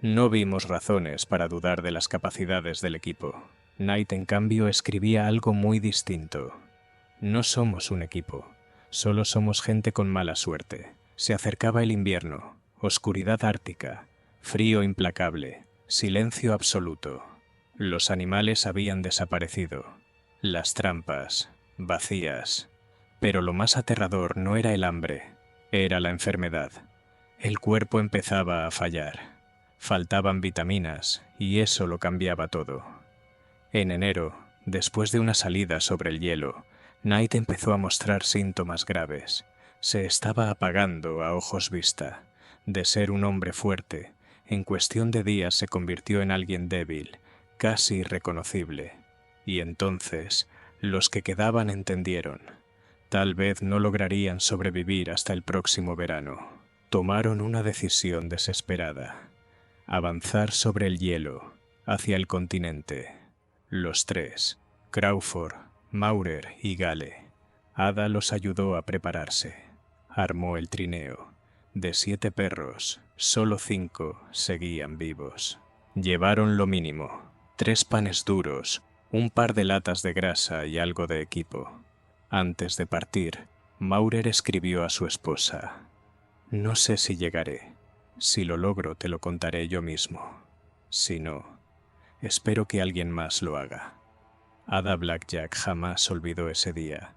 «No vimos razones para dudar de las capacidades del equipo». Knight, en cambio, escribía algo muy distinto. «No somos un equipo, solo somos gente con mala suerte. Se acercaba el invierno, oscuridad ártica, frío implacable, silencio absoluto. Los animales habían desaparecido, las trampas, vacías. Pero lo más aterrador no era el hambre, era la enfermedad. El cuerpo empezaba a fallar. Faltaban vitaminas, y eso lo cambiaba todo». En enero, después de una salida sobre el hielo, Knight empezó a mostrar síntomas graves. Se estaba apagando a ojos vista. De ser un hombre fuerte, en cuestión de días se convirtió en alguien débil, casi irreconocible. Y entonces, los que quedaban entendieron. Tal vez no lograrían sobrevivir hasta el próximo verano. Tomaron una decisión desesperada: avanzar sobre el hielo, hacia el continente. Los tres, Crawford, Maurer y Gale. Ada los ayudó a prepararse. Armó el trineo. De 7 perros, solo 5 seguían vivos. Llevaron lo mínimo: 3 panes duros, un par de latas de grasa y algo de equipo. Antes de partir, Maurer escribió a su esposa: «No sé si llegaré. Si lo logro, te lo contaré yo mismo. Si no, espero que alguien más lo haga». Ada Blackjack jamás olvidó ese día.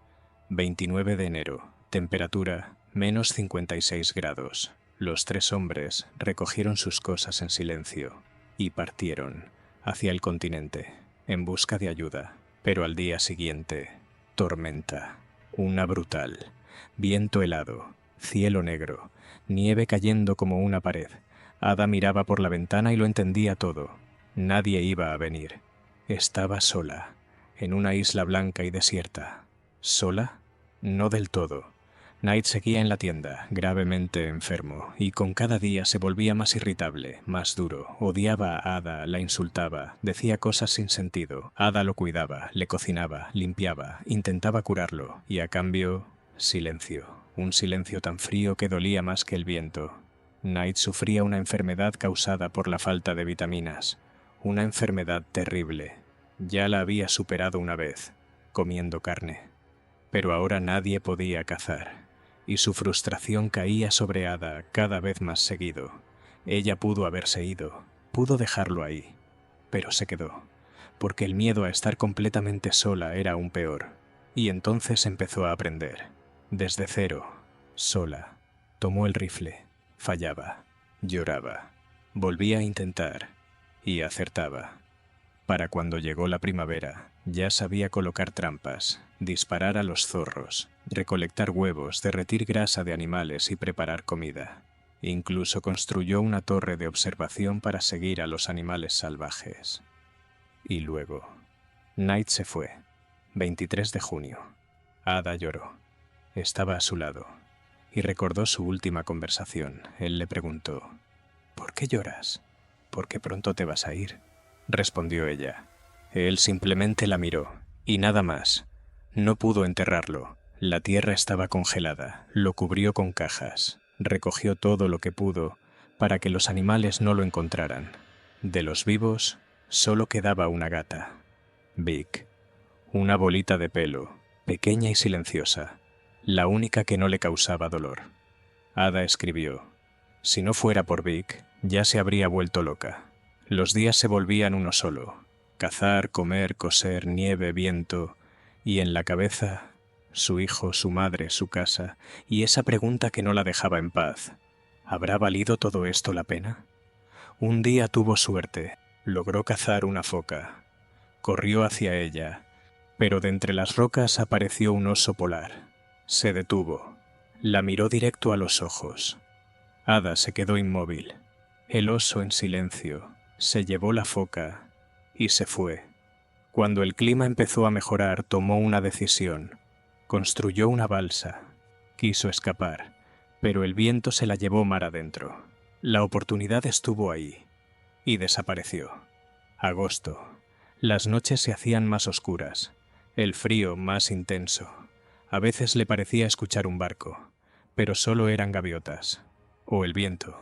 29 de enero, temperatura menos 56 grados. Los 3 hombres recogieron sus cosas en silencio y partieron hacia el continente en busca de ayuda. Pero al día siguiente, tormenta, una brutal, viento helado, cielo negro, nieve cayendo como una pared. Ada miraba por la ventana y lo entendía todo. Nadie iba a venir. Estaba sola, en una isla blanca y desierta. ¿Sola? No del todo. Knight seguía en la tienda, gravemente enfermo, y con cada día se volvía más irritable, más duro. Odiaba a Ada, la insultaba, decía cosas sin sentido. Ada lo cuidaba, le cocinaba, limpiaba, intentaba curarlo, y a cambio, silencio. Un silencio tan frío que dolía más que el viento. Knight sufría una enfermedad causada por la falta de vitaminas. Una enfermedad terrible. Ya la había superado una vez, comiendo carne. Pero ahora nadie podía cazar, y su frustración caía sobre Ada cada vez más seguido. Ella pudo haberse ido, pudo dejarlo ahí, pero se quedó, porque el miedo a estar completamente sola era aún peor. Y entonces empezó a aprender, desde cero, sola. Tomó el rifle, fallaba, lloraba, volvía a intentar, y acertaba. Para cuando llegó la primavera, ya sabía colocar trampas, disparar a los zorros, recolectar huevos, derretir grasa de animales y preparar comida. Incluso construyó una torre de observación para seguir a los animales salvajes. Y luego, Knight se fue. 23 de junio. Ada lloró. Estaba a su lado, y recordó su última conversación. Él le preguntó, ¿por qué lloras? Porque pronto te vas a ir, respondió ella. Él simplemente la miró, y nada más. No pudo enterrarlo. La tierra estaba congelada, lo cubrió con cajas, recogió todo lo que pudo para que los animales no lo encontraran. De los vivos, solo quedaba una gata, Vic, una bolita de pelo, pequeña y silenciosa, la única que no le causaba dolor. Ada escribió, si no fuera por Vic, ya se habría vuelto loca. Los días se volvían uno solo, cazar, comer, coser, nieve, viento, y en la cabeza, su hijo, su madre, su casa, y esa pregunta que no la dejaba en paz. ¿Habrá valido todo esto la pena? Un día tuvo suerte, logró cazar una foca. Corrió hacia ella, pero de entre las rocas apareció un oso polar. Se detuvo, la miró directo a los ojos. Ada se quedó inmóvil. El oso en silencio se llevó la foca y se fue. Cuando el clima empezó a mejorar, tomó una decisión. Construyó una balsa. Quiso escapar, pero el viento se la llevó mar adentro. La oportunidad estuvo ahí y desapareció. Agosto. Las noches se hacían más oscuras, el frío más intenso. A veces le parecía escuchar un barco, pero solo eran gaviotas, o el viento.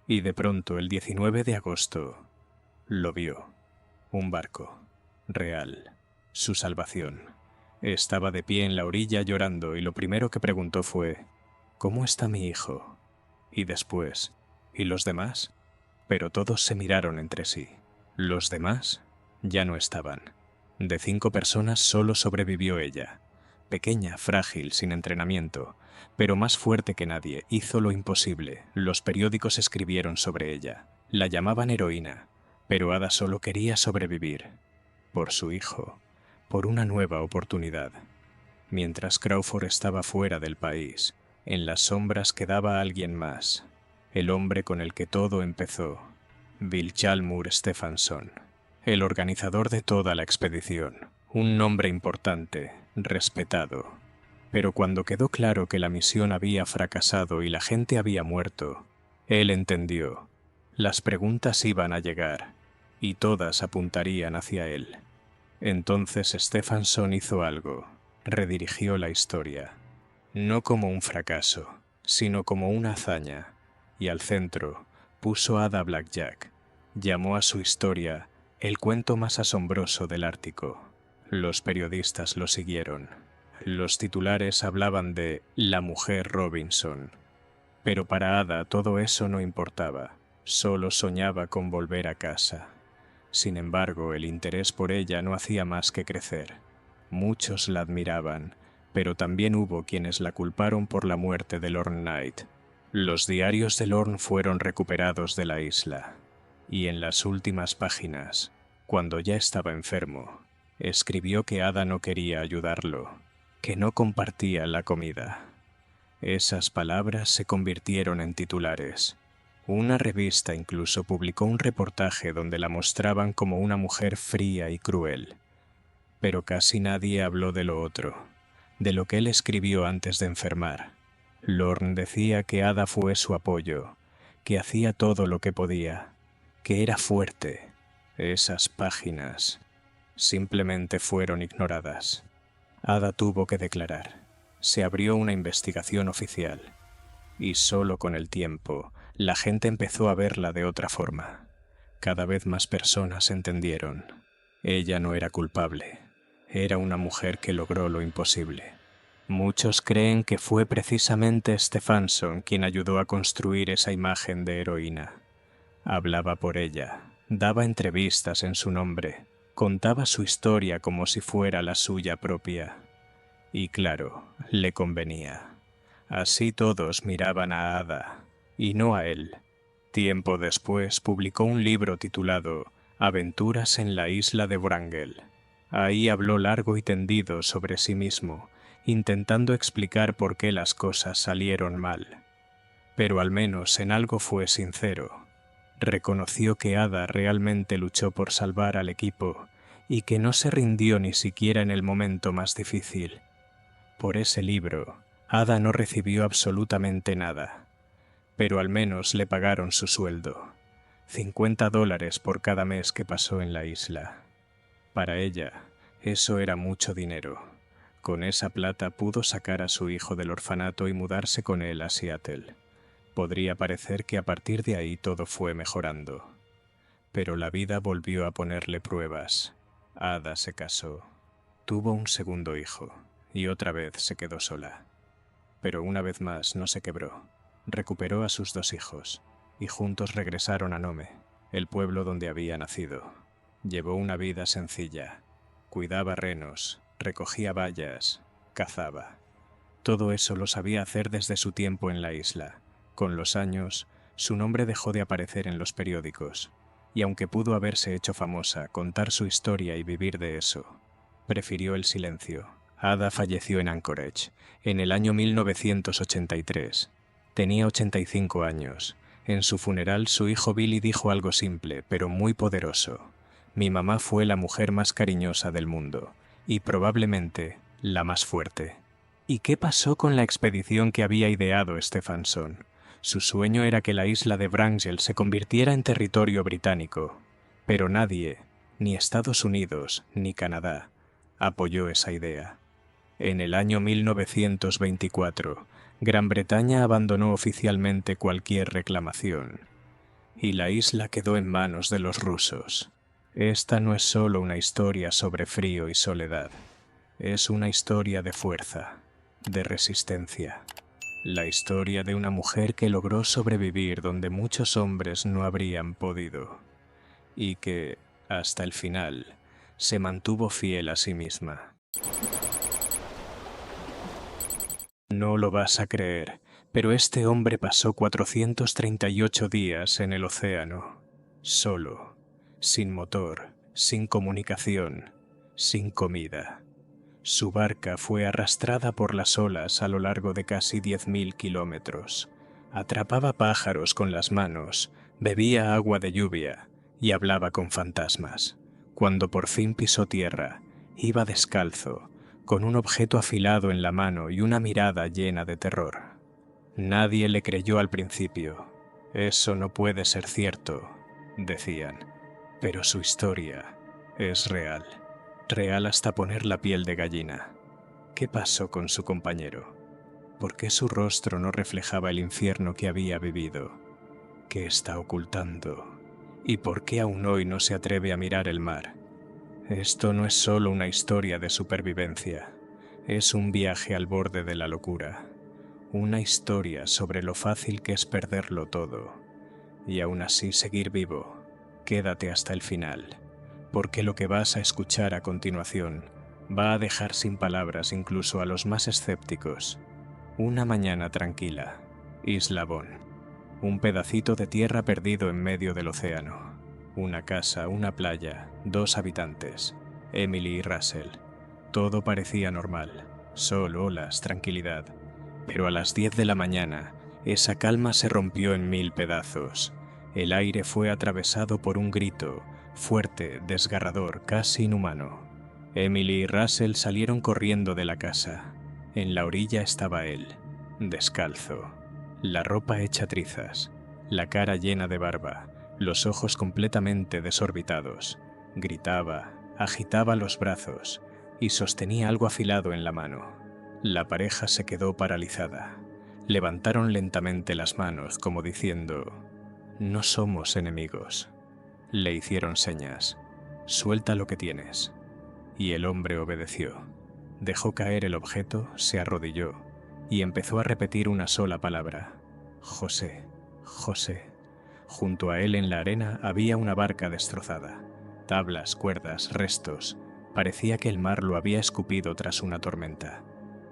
Y de pronto, el 19 de agosto, lo vio. Un barco. Real. Su salvación. Estaba de pie en la orilla llorando y lo primero que preguntó fue, ¿cómo está mi hijo? Y después, ¿y los demás? Pero todos se miraron entre sí. Los demás ya no estaban. De 5 personas solo sobrevivió ella. Pequeña, frágil, sin entrenamiento, pero más fuerte que nadie, hizo lo imposible. Los periódicos escribieron sobre ella. La llamaban heroína, pero Ada solo quería sobrevivir. Por su hijo, por una nueva oportunidad. Mientras Crawford estaba fuera del país, en las sombras quedaba alguien más. El hombre con el que todo empezó. Vilhjálmur Stefansson, el organizador de toda la expedición, un nombre importante, respetado. Pero cuando quedó claro que la misión había fracasado y la gente había muerto, él entendió. Las preguntas iban a llegar, y todas apuntarían hacia él. Entonces Stefansson hizo algo, redirigió la historia, no como un fracaso, sino como una hazaña, y al centro puso a Ada Blackjack. Llamó a su historia el cuento más asombroso del Ártico. Los periodistas lo siguieron. Los titulares hablaban de la mujer Robinson. Pero para Ada todo eso no importaba. Solo soñaba con volver a casa. Sin embargo, el interés por ella no hacía más que crecer. Muchos la admiraban, pero también hubo quienes la culparon por la muerte de Lorne Knight. Los diarios de Lorne fueron recuperados de la isla. Y en las últimas páginas, cuando ya estaba enfermo, escribió que Ada no quería ayudarlo, que no compartía la comida. Esas palabras se convirtieron en titulares. Una revista incluso publicó un reportaje donde la mostraban como una mujer fría y cruel. Pero casi nadie habló de lo otro, de lo que él escribió antes de enfermar. Lorne decía que Ada fue su apoyo, que hacía todo lo que podía, que era fuerte. Esas páginas simplemente fueron ignoradas. Ada tuvo que declarar. Se abrió una investigación oficial. Y solo con el tiempo, la gente empezó a verla de otra forma. Cada vez más personas entendieron. Ella no era culpable. Era una mujer que logró lo imposible. Muchos creen que fue precisamente Stefansson quien ayudó a construir esa imagen de heroína. Hablaba por ella, daba entrevistas en su nombre, contaba su historia como si fuera la suya propia. Y claro, le convenía. Así todos miraban a Ada, y no a él. Tiempo después publicó un libro titulado Aventuras en la isla de Wrangel. Ahí habló largo y tendido sobre sí mismo, intentando explicar por qué las cosas salieron mal. Pero al menos en algo fue sincero. Reconoció que Ada realmente luchó por salvar al equipo y que no se rindió ni siquiera en el momento más difícil. Por ese libro, Ada no recibió absolutamente nada, pero al menos le pagaron su sueldo, $50 por cada mes que pasó en la isla. Para ella, eso era mucho dinero. Con esa plata pudo sacar a su hijo del orfanato y mudarse con él a Seattle. Podría parecer que a partir de ahí todo fue mejorando. Pero la vida volvió a ponerle pruebas. Ada se casó. Tuvo un segundo hijo y otra vez se quedó sola. Pero una vez más no se quebró. Recuperó a sus 2 hijos y juntos regresaron a Nome, el pueblo donde había nacido. Llevó una vida sencilla. Cuidaba renos, recogía bayas, cazaba. Todo eso lo sabía hacer desde su tiempo en la isla. Con los años, su nombre dejó de aparecer en los periódicos, y aunque pudo haberse hecho famosa, contar su historia y vivir de eso, prefirió el silencio. Ada falleció en Anchorage, en el año 1983. Tenía 85 años. En su funeral, su hijo Billy dijo algo simple, pero muy poderoso. Mi mamá fue la mujer más cariñosa del mundo, y probablemente la más fuerte. ¿Y qué pasó con la expedición que había ideado Stefansson? Su sueño era que la isla de Wrangel se convirtiera en territorio británico, pero nadie, ni Estados Unidos ni Canadá, apoyó esa idea. En el año 1924, Gran Bretaña abandonó oficialmente cualquier reclamación, y la isla quedó en manos de los rusos. Esta no es solo una historia sobre frío y soledad, es una historia de fuerza, de resistencia. La historia de una mujer que logró sobrevivir donde muchos hombres no habrían podido, y que, hasta el final, se mantuvo fiel a sí misma. No lo vas a creer, pero este hombre pasó 438 días en el océano, solo, sin motor, sin comunicación, sin comida. Su barca fue arrastrada por las olas a lo largo de casi 10.000 kilómetros. Atrapaba pájaros con las manos, bebía agua de lluvia y hablaba con fantasmas. Cuando por fin pisó tierra, iba descalzo, con un objeto afilado en la mano y una mirada llena de terror. Nadie le creyó al principio. Eso no puede ser cierto, decían, pero su historia es real. Real hasta poner la piel de gallina. ¿Qué pasó con su compañero? ¿Por qué su rostro no reflejaba el infierno que había vivido? ¿Qué está ocultando? ¿Y por qué aún hoy no se atreve a mirar el mar? Esto no es solo una historia de supervivencia, es un viaje al borde de la locura, una historia sobre lo fácil que es perderlo todo, y aún así seguir vivo. Quédate hasta el final, porque lo que vas a escuchar a continuación va a dejar sin palabras incluso a los más escépticos. Una mañana tranquila, Isla Bon, un pedacito de tierra perdido en medio del océano. Una casa, una playa, 2 habitantes, Emily y Russell. Todo parecía normal, sol, olas, tranquilidad. Pero a las 10 de la mañana, esa calma se rompió en 1000 pedazos. El aire fue atravesado por un grito, fuerte, desgarrador, casi inhumano. Emily y Russell salieron corriendo de la casa. En la orilla estaba él, descalzo, la ropa hecha trizas, la cara llena de barba, los ojos completamente desorbitados. Gritaba, agitaba los brazos y sostenía algo afilado en la mano. La pareja se quedó paralizada. Levantaron lentamente las manos como diciendo: «No somos enemigos». Le hicieron señas: «Suelta lo que tienes». Y el hombre obedeció. Dejó caer el objeto, se arrodilló y empezó a repetir una sola palabra: José, José. Junto a él en la arena había una barca destrozada. Tablas, cuerdas, restos. Parecía que el mar lo había escupido tras una tormenta.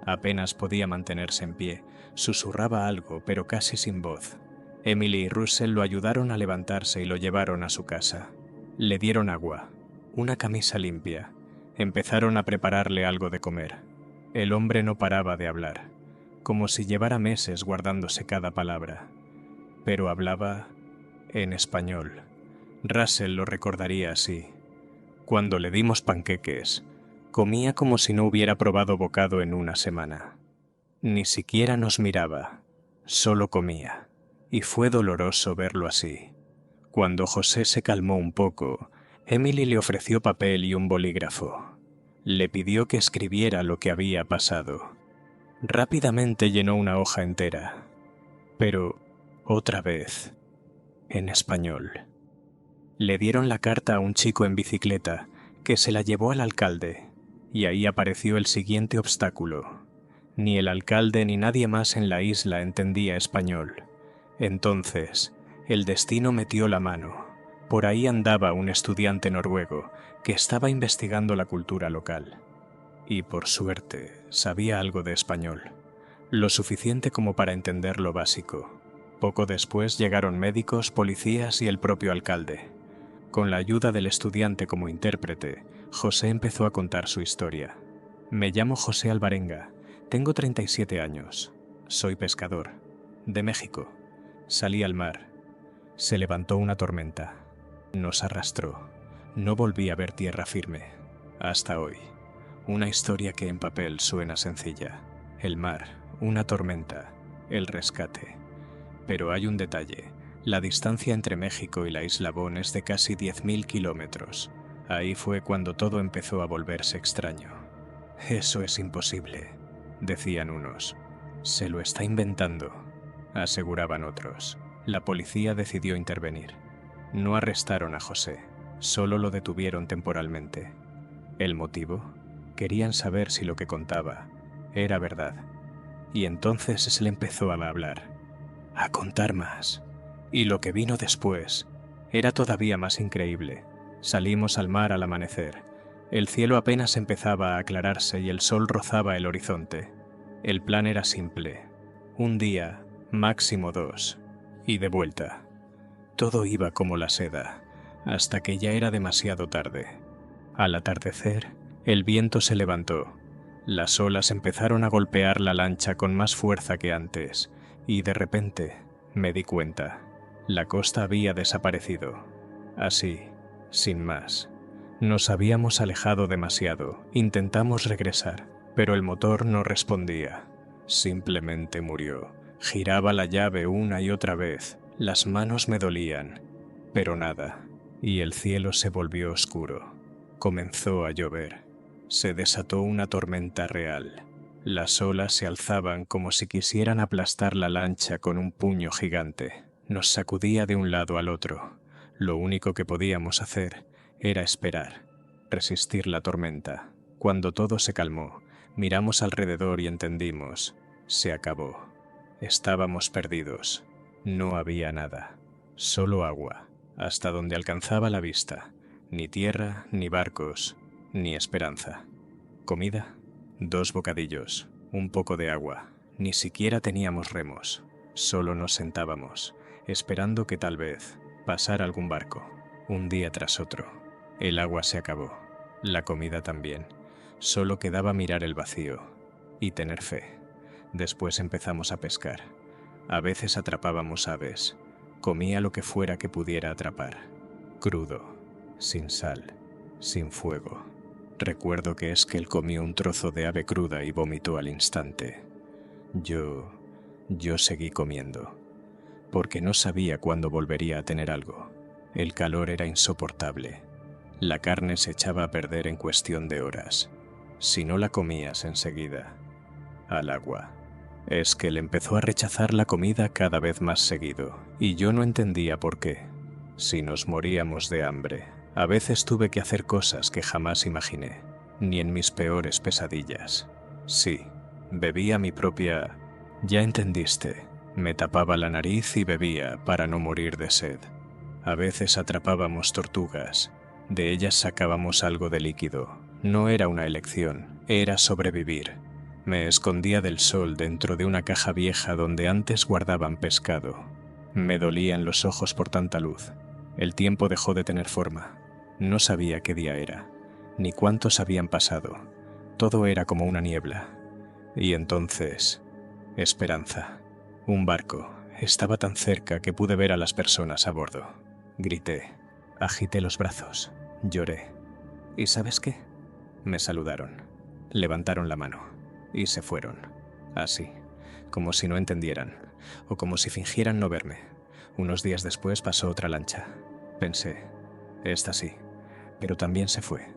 Apenas podía mantenerse en pie. Susurraba algo, pero casi sin voz. Emily y Russell lo ayudaron a levantarse y lo llevaron a su casa. Le dieron agua, una camisa limpia. Empezaron a prepararle algo de comer. El hombre no paraba de hablar, como si llevara meses guardándose cada palabra. Pero hablaba en español. Russell lo recordaría así. Cuando le dimos panqueques, comía como si no hubiera probado bocado en una semana. Ni siquiera nos miraba, solo comía, y fue doloroso verlo así. Cuando José se calmó un poco, Emily le ofreció papel y un bolígrafo. Le pidió que escribiera lo que había pasado. Rápidamente llenó una hoja entera, pero otra vez en español. Le dieron la carta a un chico en bicicleta, que se la llevó al alcalde, y ahí apareció el siguiente obstáculo. Ni el alcalde ni nadie más en la isla entendía español. Entonces, el destino metió la mano. Por ahí andaba un estudiante noruego que estaba investigando la cultura local. Y por suerte, sabía algo de español. Lo suficiente como para entender lo básico. Poco después llegaron médicos, policías y el propio alcalde. Con la ayuda del estudiante como intérprete, José empezó a contar su historia. Me llamo José Alvarenga, tengo 37 años, soy pescador, de México. Salí al mar, se levantó una tormenta, nos arrastró, no volví a ver tierra firme, hasta hoy. Una historia que en papel suena sencilla, el mar, una tormenta, el rescate. Pero hay un detalle. La distancia entre México y la isla Bon es de casi 10.000 kilómetros. Ahí fue cuando todo empezó a volverse extraño. Eso es imposible, decían unos. Se lo está inventando, aseguraban otros. La policía decidió intervenir. No arrestaron a José, solo lo detuvieron temporalmente. ¿El motivo? Querían saber si lo que contaba era verdad. Y entonces se le empezó a hablar, a contar más. Y lo que vino después era todavía más increíble. Salimos al mar al amanecer. El cielo apenas empezaba a aclararse y el sol rozaba el horizonte. El plan era simple. Un día, máximo 2, y de vuelta. Todo iba como la seda, hasta que ya era demasiado tarde. Al atardecer, el viento se levantó. Las olas empezaron a golpear la lancha con más fuerza que antes, y de repente me di cuenta. La costa había desaparecido. Así, sin más. Nos habíamos alejado demasiado. Intentamos regresar, pero el motor no respondía. Simplemente murió. Giraba la llave una y otra vez. Las manos me dolían, pero nada. Y el cielo se volvió oscuro. Comenzó a llover. Se desató una tormenta real. Las olas se alzaban como si quisieran aplastar la lancha con un puño gigante. Nos sacudía de un lado al otro. Lo único que podíamos hacer era esperar, resistir la tormenta. Cuando todo se calmó, miramos alrededor y entendimos. Se acabó. Estábamos perdidos. No había nada. Solo agua, hasta donde alcanzaba la vista. Ni tierra, ni barcos, ni esperanza. ¿Comida? 2 bocadillos, un poco de agua. Ni siquiera teníamos remos. Solo nos sentábamos, esperando que tal vez pasara algún barco. Un día tras otro. El agua se acabó. La comida también. Solo quedaba mirar el vacío y tener fe. Después empezamos a pescar. A veces atrapábamos aves. Comía lo que fuera que pudiera atrapar. Crudo, sin sal, sin fuego. Recuerdo que Eskel comió un trozo de ave cruda y vomitó al instante. Yo seguí comiendo, porque no sabía cuándo volvería a tener algo. El calor era insoportable. La carne se echaba a perder en cuestión de horas. Si no la comías enseguida. Al agua. Eskel empezó a rechazar la comida cada vez más seguido, y yo no entendía por qué. Si nos moríamos de hambre, a veces tuve que hacer cosas que jamás imaginé. ni en mis peores pesadillas. Sí, bebía mi propia... Ya entendiste, me tapaba la nariz y bebía para no morir de sed. A veces atrapábamos tortugas, de ellas sacábamos algo de líquido. No era una elección, era sobrevivir. Me escondía del sol dentro de una caja vieja donde antes guardaban pescado. Me dolían los ojos por tanta luz. El tiempo dejó de tener forma. No sabía qué día era, ni cuántos habían pasado. Todo era como una niebla. Y entonces... Esperanza. Un barco. Estaba tan cerca que pude ver a las personas a bordo. Grité. Agité los brazos. Lloré. ¿Y sabes qué? Me saludaron. Levantaron la mano. Y se fueron. Así. Como si no entendieran. O como si fingieran no verme. Unos días después pasó otra lancha. Pensé. Esta sí. Pero también se fue.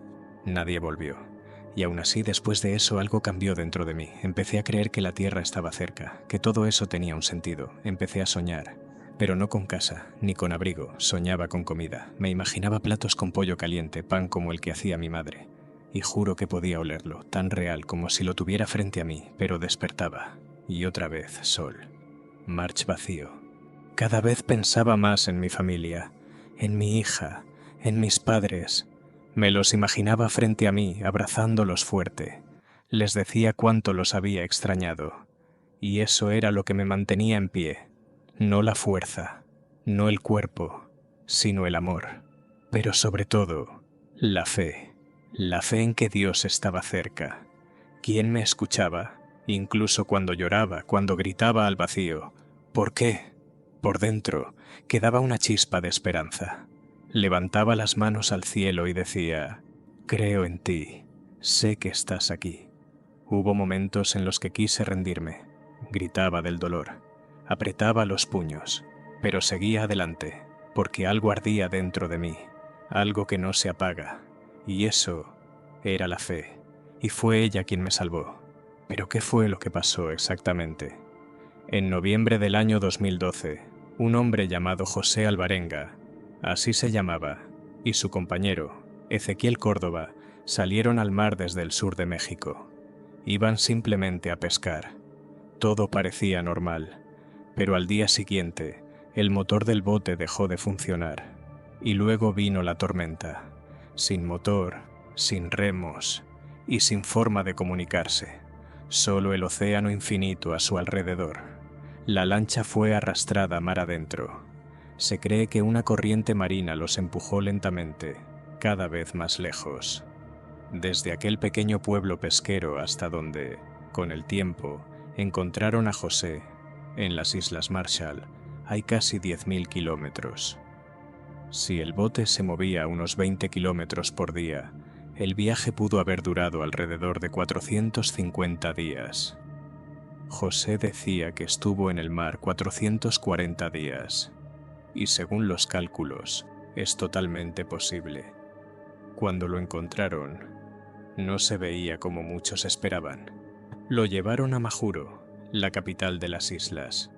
Nadie volvió. Y aún así, después de eso, algo cambió dentro de mí. Empecé a creer que la tierra estaba cerca, que todo eso tenía un sentido. Empecé a soñar. Pero no con casa, ni con abrigo. Soñaba con comida. Me imaginaba platos con pollo caliente, pan como el que hacía mi madre. Y juro que podía olerlo, tan real como si lo tuviera frente a mí, pero despertaba. Y otra vez, sol. March vacío. Cada vez pensaba más en mi familia, en mi hija, en mis padres. Me los imaginaba frente a mí, abrazándolos fuerte. Les decía cuánto los había extrañado. Y eso era lo que me mantenía en pie. No la fuerza, no el cuerpo, sino el amor. Pero sobre todo, la fe. La fe en que Dios estaba cerca. ¿Quién me escuchaba? Incluso cuando lloraba, cuando gritaba al vacío. ¿Por qué? Por dentro quedaba una chispa de esperanza. Levantaba las manos al cielo y decía, creo en ti, sé que estás aquí. Hubo momentos en los que quise rendirme. Gritaba del dolor, apretaba los puños, pero seguía adelante, porque algo ardía dentro de mí, algo que no se apaga, y eso era la fe, y fue ella quien me salvó. ¿Pero qué fue lo que pasó exactamente? En noviembre del año 2012, un hombre llamado José Alvarenga, así se llamaba, y su compañero, Ezequiel Córdoba, salieron al mar desde el sur de México. Iban simplemente a pescar. Todo parecía normal, pero al día siguiente, el motor del bote dejó de funcionar, y luego vino la tormenta, sin motor, sin remos y sin forma de comunicarse, solo el océano infinito a su alrededor. La lancha fue arrastrada mar adentro. Se cree que una corriente marina los empujó lentamente, cada vez más lejos. Desde aquel pequeño pueblo pesquero hasta donde, con el tiempo, encontraron a José, en las Islas Marshall, hay casi 10.000 kilómetros. Si el bote se movía a unos 20 kilómetros por día, el viaje pudo haber durado alrededor de 450 días. José decía que estuvo en el mar 440 días, y según los cálculos, es totalmente posible. Cuando lo encontraron, no se veía como muchos esperaban. Lo llevaron a Majuro, la capital de las islas.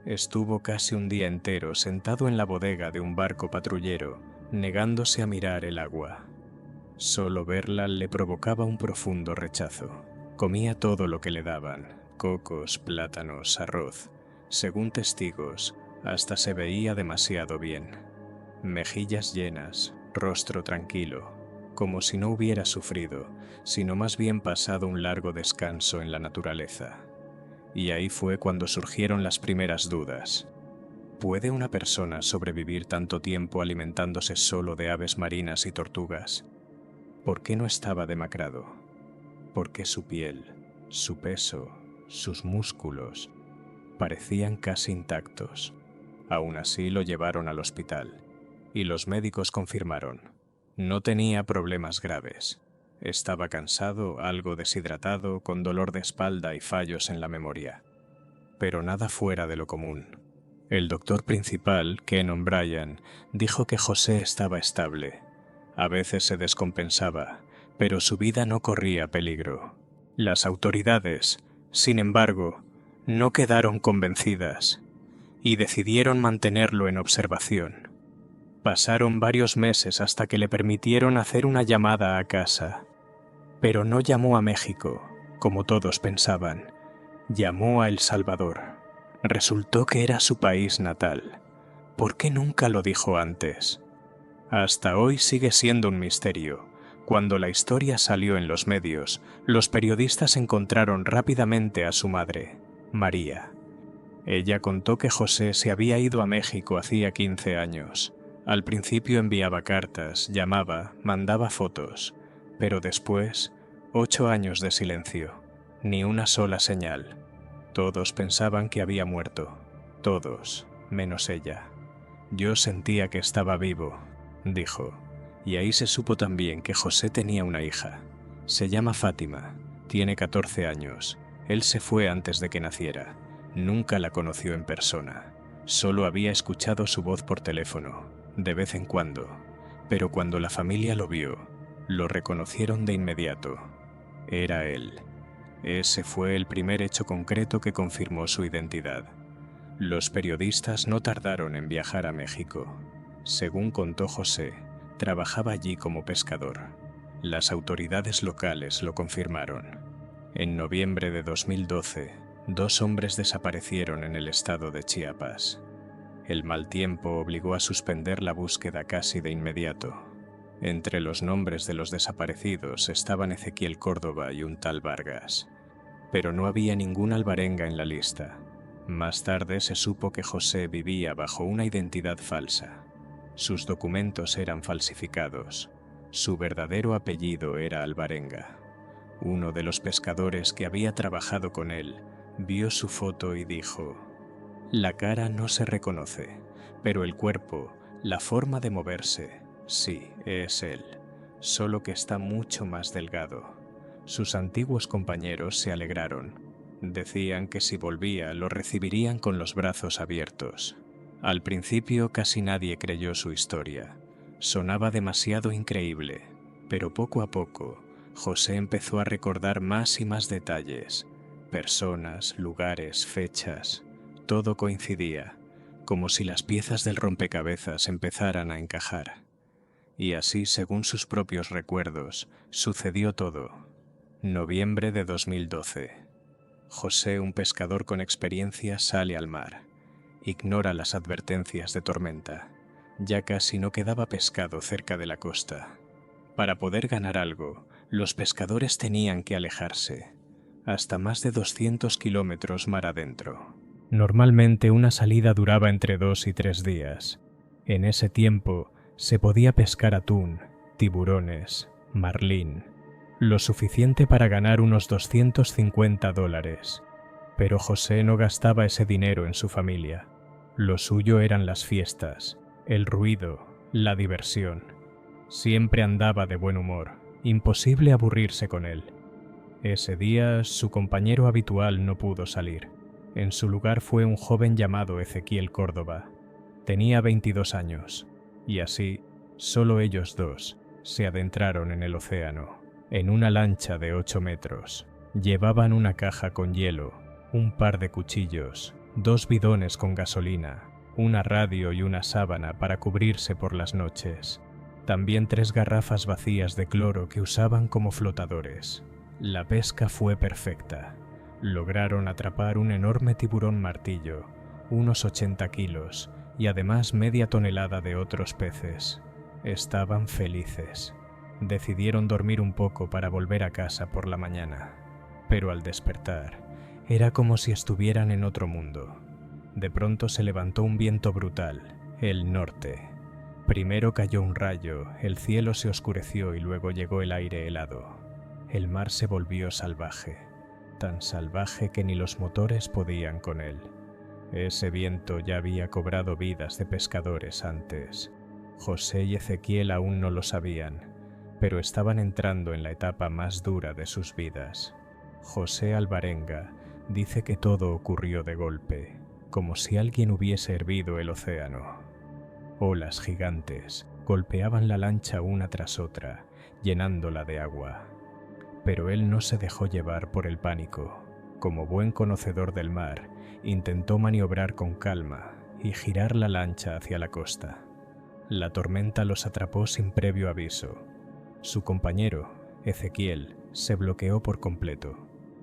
Estuvo casi un día entero sentado en la bodega de un barco patrullero, negándose a mirar el agua. Solo verla le provocaba un profundo rechazo. Comía todo lo que le daban, cocos, plátanos, arroz. Según testigos, hasta se veía demasiado bien. Mejillas llenas, rostro tranquilo, como si no hubiera sufrido, sino más bien pasado un largo descanso en la naturaleza. Y ahí fue cuando surgieron las primeras dudas. ¿Puede una persona sobrevivir tanto tiempo alimentándose solo de aves marinas y tortugas? ¿Por qué no estaba demacrado? ¿Por qué su piel, su peso, sus músculos parecían casi intactos? Aún así lo llevaron al hospital, y los médicos confirmaron. No tenía problemas graves. Estaba cansado, algo deshidratado, con dolor de espalda y fallos en la memoria. Pero nada fuera de lo común. El doctor principal, Ken O'Brien, dijo que José estaba estable. A veces se descompensaba, pero su vida no corría peligro. Las autoridades, sin embargo, no quedaron convencidas y decidieron mantenerlo en observación. Pasaron varios meses hasta que le permitieron hacer una llamada a casa. Pero no llamó a México, como todos pensaban. Llamó a El Salvador. Resultó que era su país natal. ¿Por qué nunca lo dijo antes? Hasta hoy sigue siendo un misterio. Cuando la historia salió en los medios, los periodistas encontraron rápidamente a su madre, María. Ella contó que José se había ido a México hacía 15 años. Al principio enviaba cartas, llamaba, mandaba fotos, pero después, 8 años de silencio, ni una sola señal. Todos pensaban que había muerto, todos, menos ella. Yo sentía que estaba vivo, dijo, y ahí se supo también que José tenía una hija. Se llama Fátima, tiene 14 años. Él se fue antes de que naciera. Nunca la conoció en persona. Solo había escuchado su voz por teléfono, de vez en cuando. Pero cuando la familia lo vio, lo reconocieron de inmediato. Era él. Ese fue el primer hecho concreto que confirmó su identidad. Los periodistas no tardaron en viajar a México. Según contó José, trabajaba allí como pescador. Las autoridades locales lo confirmaron. En noviembre de 2012, 2 hombres desaparecieron en el estado de Chiapas. El mal tiempo obligó a suspender la búsqueda casi de inmediato. Entre los nombres de los desaparecidos estaban Ezequiel Córdoba y un tal Vargas. Pero no había ningún alvarenga en la lista. Más tarde se supo que José vivía bajo una identidad falsa. Sus documentos eran falsificados. Su verdadero apellido era Alvarenga. Uno de los pescadores que había trabajado con él vio su foto y dijo: «La cara no se reconoce, pero el cuerpo, la forma de moverse, sí, es él, solo que está mucho más delgado». Sus antiguos compañeros se alegraron. Decían que si volvía lo recibirían con los brazos abiertos. Al principio casi nadie creyó su historia. Sonaba demasiado increíble, pero poco a poco José empezó a recordar más y más detalles. Personas, lugares, fechas, todo coincidía, como si las piezas del rompecabezas empezaran a encajar. Y así, según sus propios recuerdos, sucedió todo. Noviembre de 2012. José, un pescador con experiencia, sale al mar. Ignora las advertencias de tormenta. Ya casi no quedaba pescado cerca de la costa. Para poder ganar algo, los pescadores tenían que alejarse, hasta más de 200 kilómetros mar adentro. Normalmente una salida duraba entre 2 y 3 días. En ese tiempo se podía pescar atún, tiburones, marlín, lo suficiente para ganar unos $250. Pero José no gastaba ese dinero en su familia. Lo suyo eran las fiestas, el ruido, la diversión. Siempre andaba de buen humor, imposible aburrirse con él. Ese día su compañero habitual no pudo salir. En su lugar fue un joven llamado Ezequiel Córdoba. Tenía 22 años, y así, solo ellos dos se adentraron en el océano, en una lancha de 8 metros. Llevaban una caja con hielo, un par de cuchillos, 2 bidones con gasolina, una radio y una sábana para cubrirse por las noches. También 3 garrafas vacías de cloro que usaban como flotadores. La pesca fue perfecta. Lograron atrapar un enorme tiburón martillo, unos 80 kilos, y además media tonelada de otros peces. Estaban felices. Decidieron dormir un poco para volver a casa por la mañana. Pero al despertar, era como si estuvieran en otro mundo. De pronto se levantó un viento brutal, el norte. Primero cayó un rayo, el cielo se oscureció y luego llegó el aire helado. El mar se volvió salvaje, tan salvaje que ni los motores podían con él. Ese viento ya había cobrado vidas de pescadores antes. José y Ezequiel aún no lo sabían, pero estaban entrando en la etapa más dura de sus vidas. José Alvarenga dice que todo ocurrió de golpe, como si alguien hubiese hervido el océano. Olas gigantes golpeaban la lancha una tras otra, llenándola de agua. Pero él no se dejó llevar por el pánico. Como buen conocedor del mar, intentó maniobrar con calma y girar la lancha hacia la costa. La tormenta los atrapó sin previo aviso. Su compañero, Ezequiel se bloqueó por completo.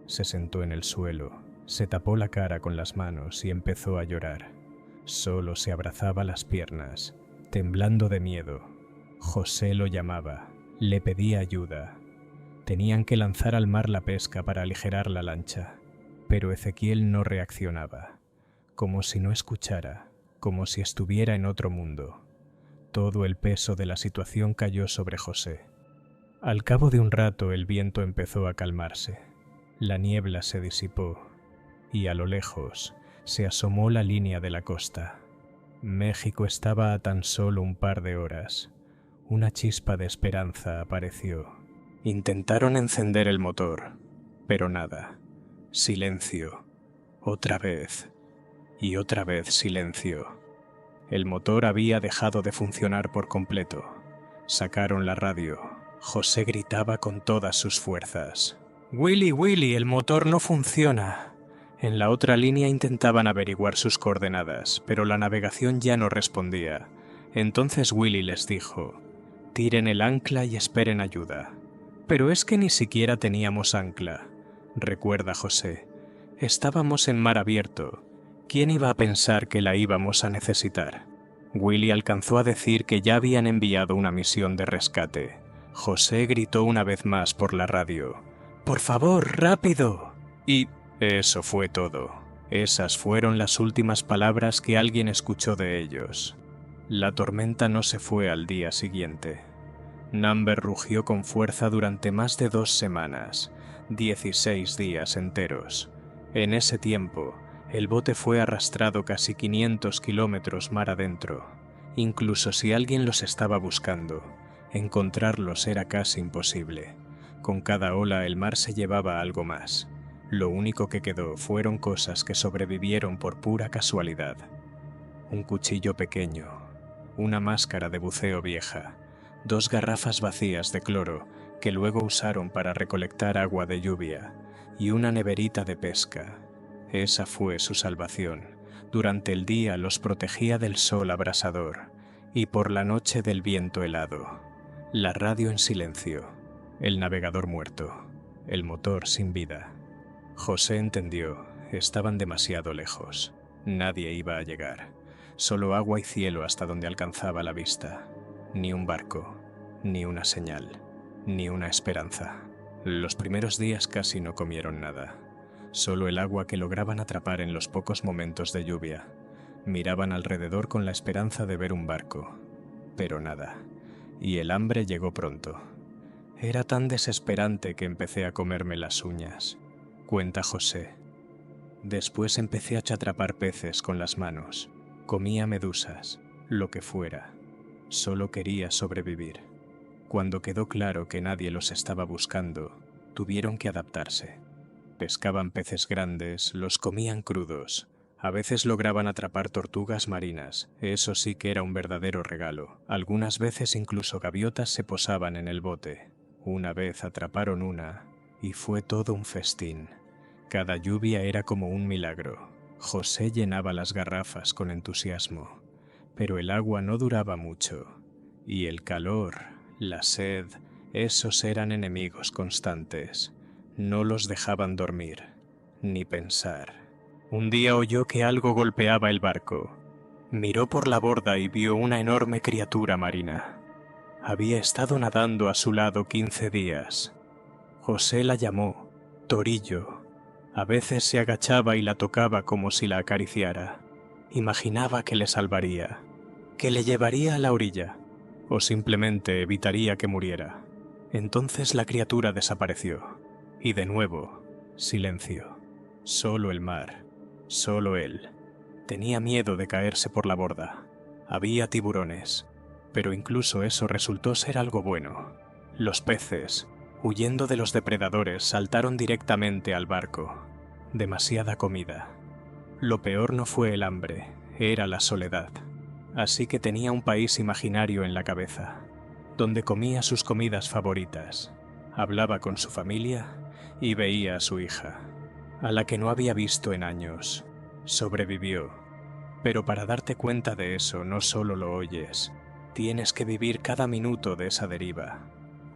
Se sentó en el suelo, se tapó la cara con las manos y empezó a llorar. Solo se abrazaba las piernas, temblando de miedo. José lo llamaba, le pedía ayuda. Tenían que lanzar al mar la pesca para aligerar la lancha, pero Ezequiel no reaccionaba, como si no escuchara, como si estuviera en otro mundo. Todo el peso de la situación cayó sobre José. Al cabo de un rato el viento empezó a calmarse. La niebla se disipó y a lo lejos se asomó la línea de la costa. México estaba a tan solo un par de horas. Una chispa de esperanza apareció. Intentaron encender el motor, pero nada. Silencio. Otra vez. Y otra vez silencio. El motor había dejado de funcionar por completo. Sacaron la radio. José gritaba con todas sus fuerzas. «Willy, Willy, el motor no funciona». En la otra línea intentaban averiguar sus coordenadas, pero la navegación ya no respondía. Entonces Willy les dijo: «Tiren el ancla y esperen ayuda». «Pero es que ni siquiera teníamos ancla», recuerda José. «Estábamos en mar abierto. ¿Quién iba a pensar que la íbamos a necesitar?» Willy alcanzó a decir que ya habían enviado una misión de rescate. José gritó una vez más por la radio: «¡Por favor, rápido!» Y eso fue todo. Esas fueron las últimas palabras que alguien escuchó de ellos. La tormenta no se fue al día siguiente. Number rugió con fuerza durante más de 2 semanas, 16 días enteros. En ese tiempo, el bote fue arrastrado casi 500 kilómetros mar adentro. Incluso si alguien los estaba buscando, encontrarlos era casi imposible. Con cada ola el mar se llevaba algo más. Lo único que quedó fueron cosas que sobrevivieron por pura casualidad. Un cuchillo pequeño, una máscara de buceo vieja, 2 garrafas vacías de cloro que luego usaron para recolectar agua de lluvia y una neverita de pesca. Esa fue su salvación. Durante el día los protegía del sol abrasador y por la noche del viento helado. La radio en silencio, el navegador muerto, el motor sin vida. José entendió, estaban demasiado lejos. Nadie iba a llegar. Solo agua y cielo hasta donde alcanzaba la vista. Ni un barco, ni una señal, ni una esperanza. Los primeros días casi no comieron nada. Solo el agua que lograban atrapar en los pocos momentos de lluvia. Miraban alrededor con la esperanza de ver un barco. Pero nada. Y el hambre llegó pronto. Era tan desesperante que empecé a comerme las uñas, cuenta José. Después empecé a atrapar peces con las manos. Comía medusas, lo que fuera. Solo quería sobrevivir. Cuando quedó claro que nadie los estaba buscando, tuvieron que adaptarse. Pescaban peces grandes, los comían crudos. A veces lograban atrapar tortugas marinas, eso sí que era un verdadero regalo. Algunas veces incluso gaviotas se posaban en el bote. Una vez atraparon una, y fue todo un festín. Cada lluvia era como un milagro. José llenaba las garrafas con entusiasmo, pero el agua no duraba mucho, y el calor, la sed, esos eran enemigos constantes. No los dejaban dormir, ni pensar. Un día oyó que algo golpeaba el barco. Miró por la borda y vio una enorme criatura marina. Había estado nadando a su lado 15 días. José la llamó Torillo. A veces se agachaba y la tocaba como si la acariciara. Imaginaba que le salvaría, que le llevaría a la orilla, o simplemente evitaría que muriera. Entonces la criatura desapareció. Y de nuevo, silencio. Solo el mar, solo él. Tenía miedo de caerse por la borda. Había tiburones, pero incluso eso resultó ser algo bueno. Los peces, huyendo de los depredadores, saltaron directamente al barco. Demasiada comida. Lo peor no fue el hambre, era la soledad. Así que tenía un país imaginario en la cabeza, donde comía sus comidas favoritas, hablaba con su familia y veía a su hija, a la que no había visto en años. Sobrevivió. Pero para darte cuenta de eso no solo lo oyes, tienes que vivir cada minuto de esa deriva.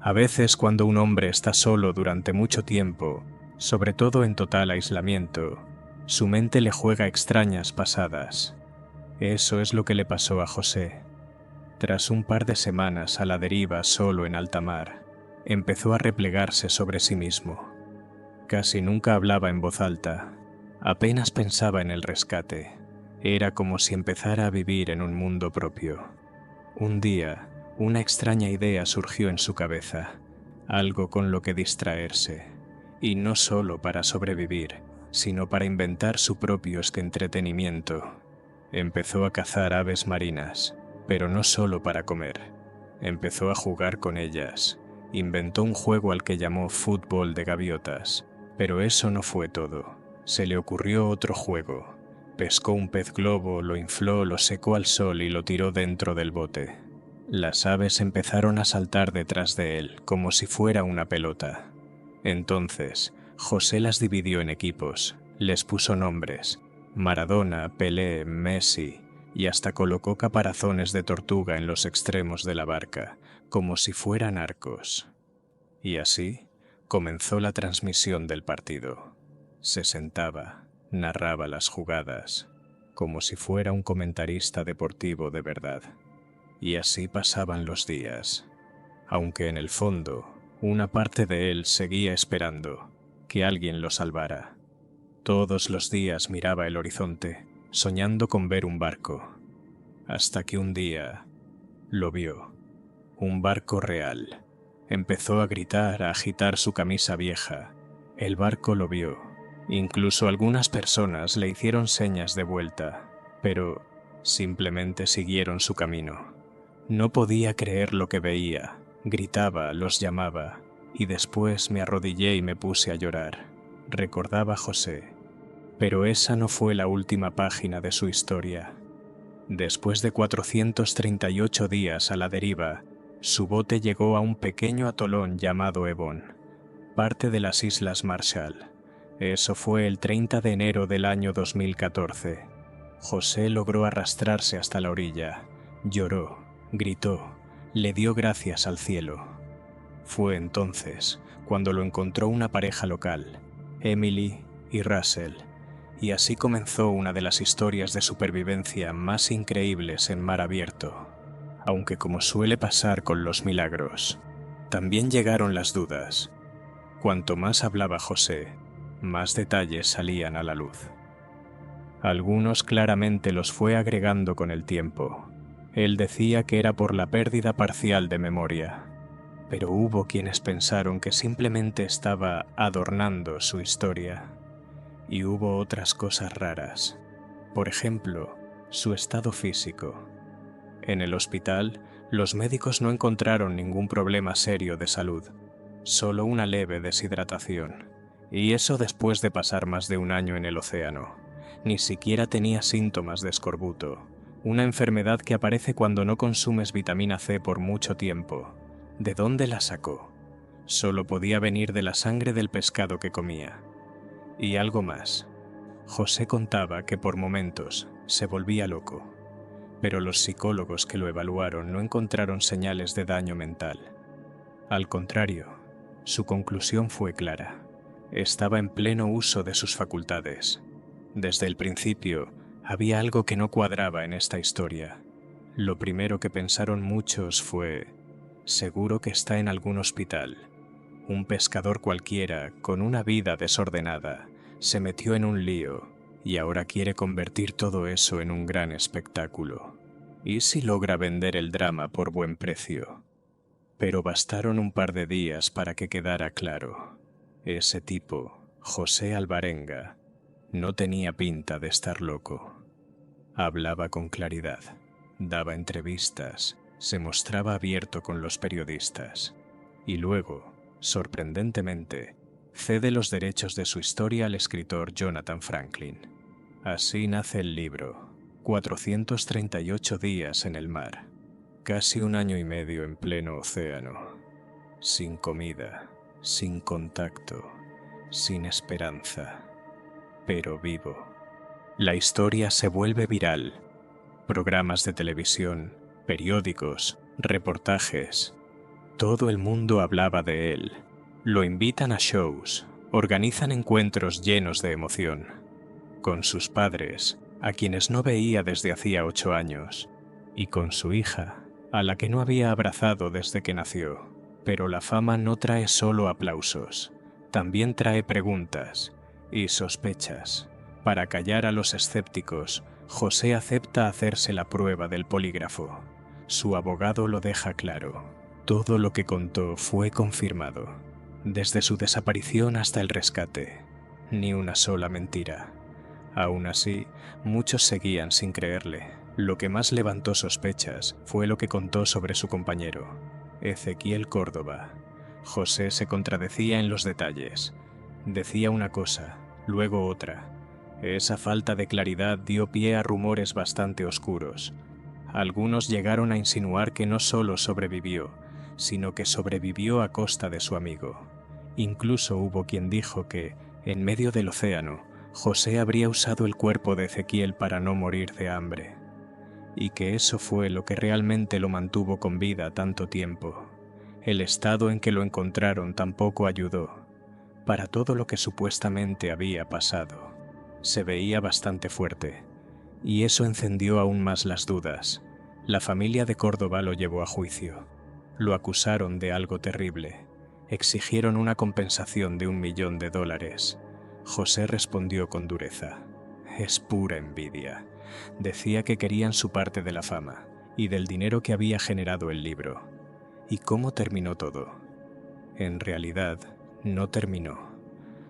A veces, cuando un hombre está solo durante mucho tiempo, sobre todo en total aislamiento, su mente le juega extrañas pasadas. Eso es lo que le pasó a José. Tras un par de semanas a la deriva solo en alta mar, empezó a replegarse sobre sí mismo. Casi nunca hablaba en voz alta, apenas pensaba en el rescate. Era como si empezara a vivir en un mundo propio. Un día, una extraña idea surgió en su cabeza, algo con lo que distraerse, y no solo para sobrevivir, sino para inventar su propio entretenimiento. Empezó a cazar aves marinas, pero no solo para comer. Empezó a jugar con ellas. Inventó un juego al que llamó fútbol de gaviotas, pero eso no fue todo. Se le ocurrió otro juego. Pescó un pez globo, lo infló, lo secó al sol y lo tiró dentro del bote. Las aves empezaron a saltar detrás de él, como si fuera una pelota. Entonces, José las dividió en equipos, les puso nombres: Maradona, Pelé, Messi, y hasta colocó caparazones de tortuga en los extremos de la barca, como si fueran arcos. Y así comenzó la transmisión del partido. Se sentaba, narraba las jugadas, como si fuera un comentarista deportivo de verdad. Y así pasaban los días, aunque en el fondo una parte de él seguía esperando que alguien lo salvara. Todos los días miraba el horizonte, soñando con ver un barco, hasta que un día lo vio, un barco real. Empezó a gritar, a agitar su camisa vieja. El barco lo vio. Incluso algunas personas le hicieron señas de vuelta, pero simplemente siguieron su camino. No podía creer lo que veía. Gritaba, los llamaba, y después me arrodillé y me puse a llorar. Recordaba José. Pero esa no fue la última página de su historia. Después de 438 días a la deriva, su bote llegó a un pequeño atolón llamado Ebon, parte de las Islas Marshall. Eso fue el 30 de enero del año 2014. José logró arrastrarse hasta la orilla. Lloró, gritó, le dio gracias al cielo. Fue entonces cuando lo encontró una pareja local, Emily y Russell, y así comenzó una de las historias de supervivencia más increíbles en mar abierto. Aunque, como suele pasar con los milagros, también llegaron las dudas. Cuanto más hablaba José, más detalles salían a la luz. Algunos claramente los fue agregando con el tiempo. Él decía que era por la pérdida parcial de memoria, pero hubo quienes pensaron que simplemente estaba adornando su historia. Y hubo otras cosas raras. Por ejemplo, su estado físico. En el hospital, los médicos no encontraron ningún problema serio de salud, solo una leve deshidratación. Y eso después de pasar más de un año en el océano. Ni siquiera tenía síntomas de escorbuto, una enfermedad que aparece cuando no consumes vitamina C por mucho tiempo. ¿De dónde la sacó? Solo podía venir de la sangre del pescado que comía. Y algo más. José contaba que por momentos se volvía loco, pero los psicólogos que lo evaluaron no encontraron señales de daño mental. Al contrario, su conclusión fue clara. Estaba en pleno uso de sus facultades. Desde el principio, había algo que no cuadraba en esta historia. Lo primero que pensaron muchos fue: seguro que está en algún hospital. Un pescador cualquiera, con una vida desordenada, se metió en un lío y ahora quiere convertir todo eso en un gran espectáculo. ¿Y si logra vender el drama por buen precio? Pero bastaron un par de días para que quedara claro. Ese tipo, José Alvarenga, no tenía pinta de estar loco. Hablaba con claridad, daba entrevistas, se mostraba abierto con los periodistas y luego, sorprendentemente, cede los derechos de su historia al escritor Jonathan Franklin. Así nace el libro, 438 días en el mar, casi un año y medio en pleno océano, sin comida, sin contacto, sin esperanza, pero vivo. La historia se vuelve viral. Programas de televisión, periódicos, reportajes. Todo el mundo hablaba de él. Lo invitan a shows, organizan encuentros llenos de emoción. Con sus padres, a quienes no veía desde hacía 8 años, y con su hija, a la que no había abrazado desde que nació. Pero la fama no trae solo aplausos, también trae preguntas y sospechas. Para callar a los escépticos, José acepta hacerse la prueba del polígrafo. Su abogado lo deja claro. Todo lo que contó fue confirmado, desde su desaparición hasta el rescate. Ni una sola mentira. Aún así, muchos seguían sin creerle. Lo que más levantó sospechas fue lo que contó sobre su compañero, Ezequiel Córdoba. José se contradecía en los detalles. Decía una cosa, luego otra. Esa falta de claridad dio pie a rumores bastante oscuros. Algunos llegaron a insinuar que no solo sobrevivió, sino que sobrevivió a costa de su amigo. Incluso hubo quien dijo que, en medio del océano, José habría usado el cuerpo de Ezequiel para no morir de hambre, y que eso fue lo que realmente lo mantuvo con vida tanto tiempo. El estado en que lo encontraron tampoco ayudó. Para todo lo que supuestamente había pasado, se veía bastante fuerte, y eso encendió aún más las dudas. La familia de Córdoba lo llevó a juicio. Lo acusaron de algo terrible. Exigieron una compensación de $1 millón. José respondió con dureza. Es pura envidia. Decía que querían su parte de la fama y del dinero que había generado el libro. ¿Y cómo terminó todo? En realidad, no terminó.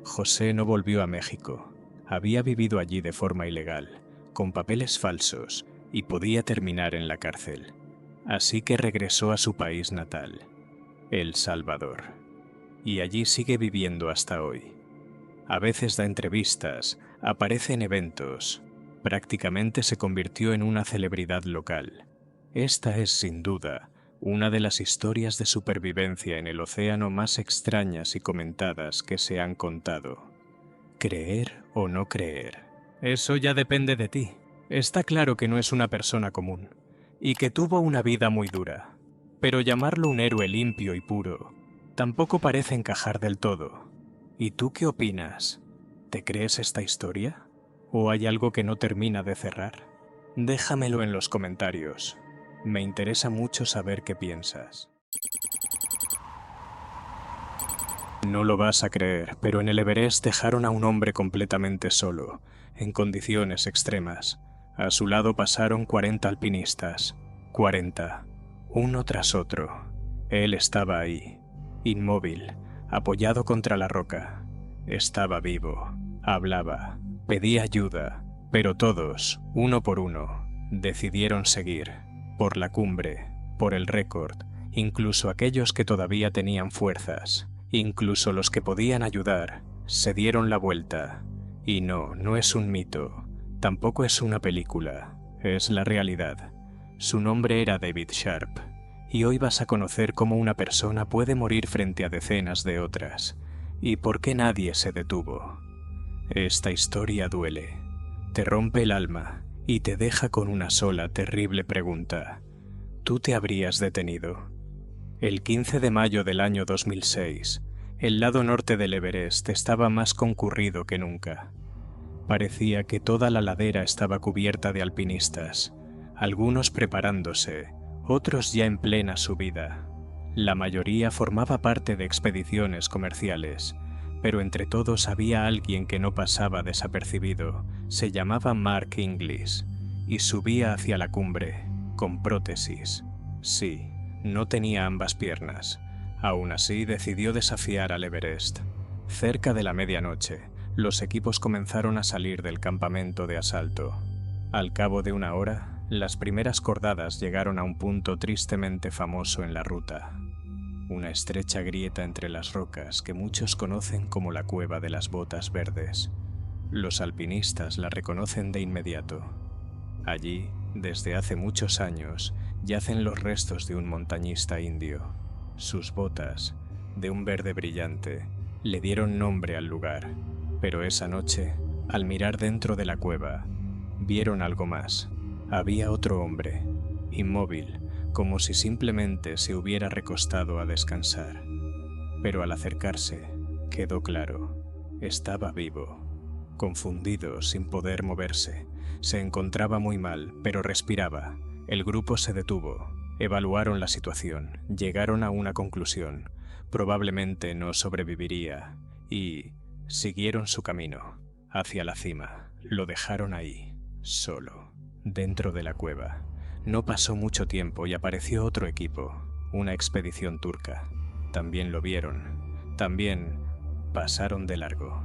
José no volvió a México. Había vivido allí de forma ilegal, con papeles falsos, y podía terminar en la cárcel. Así que regresó a su país natal, El Salvador. Y allí sigue viviendo hasta hoy. A veces da entrevistas, aparece en eventos. Prácticamente se convirtió en una celebridad local. Esta es, sin duda, una de las historias de supervivencia en el océano más extrañas y comentadas que se han contado. ¿Creer o no creer? Eso ya depende de ti. Está claro que no es una persona común, y que tuvo una vida muy dura. Pero llamarlo un héroe limpio y puro tampoco parece encajar del todo. ¿Y tú qué opinas? ¿Te crees esta historia? ¿O hay algo que no termina de cerrar? Déjamelo en los comentarios. Me interesa mucho saber qué piensas. No lo vas a creer, pero en el Everest dejaron a un hombre completamente solo, en condiciones extremas. A su lado pasaron 40 alpinistas. 40. Uno tras otro. Él estaba ahí, inmóvil, apoyado contra la roca. Estaba vivo, hablaba, pedía ayuda, pero todos, uno por uno, decidieron seguir. Por la cumbre, por el récord, incluso aquellos que todavía tenían fuerzas. Incluso los que podían ayudar, se dieron la vuelta. Y no, no es un mito, tampoco es una película, es la realidad. Su nombre era David Sharp, y hoy vas a conocer cómo una persona puede morir frente a decenas de otras, y por qué nadie se detuvo. Esta historia duele, te rompe el alma, y te deja con una sola terrible pregunta. ¿Tú te habrías detenido? El 15 de mayo del año 2006, el lado norte del Everest estaba más concurrido que nunca. Parecía que toda la ladera estaba cubierta de alpinistas, algunos preparándose, otros ya en plena subida. La mayoría formaba parte de expediciones comerciales, pero entre todos había alguien que no pasaba desapercibido. Se llamaba Mark Inglis y subía hacia la cumbre, con prótesis. Sí. No tenía ambas piernas. Aún así, decidió desafiar al Everest. Cerca de la medianoche, los equipos comenzaron a salir del campamento de asalto. Al cabo de una hora, las primeras cordadas llegaron a un punto tristemente famoso en la ruta. Una estrecha grieta entre las rocas que muchos conocen como la Cueva de las Botas Verdes. Los alpinistas la reconocen de inmediato. Allí, desde hace muchos años, yacen los restos de un montañista indio. Sus botas, de un verde brillante, le dieron nombre al lugar. Pero esa noche, al mirar dentro de la cueva, vieron algo más. Había otro hombre, inmóvil, como si simplemente se hubiera recostado a descansar. Pero al acercarse, quedó claro, estaba vivo. Confundido, sin poder moverse, se encontraba muy mal, pero respiraba. El grupo se detuvo, evaluaron la situación, llegaron a una conclusión. Probablemente no sobreviviría y siguieron su camino hacia la cima. Lo dejaron ahí, solo, dentro de la cueva. No pasó mucho tiempo y apareció otro equipo, una expedición turca. También lo vieron, también pasaron de largo.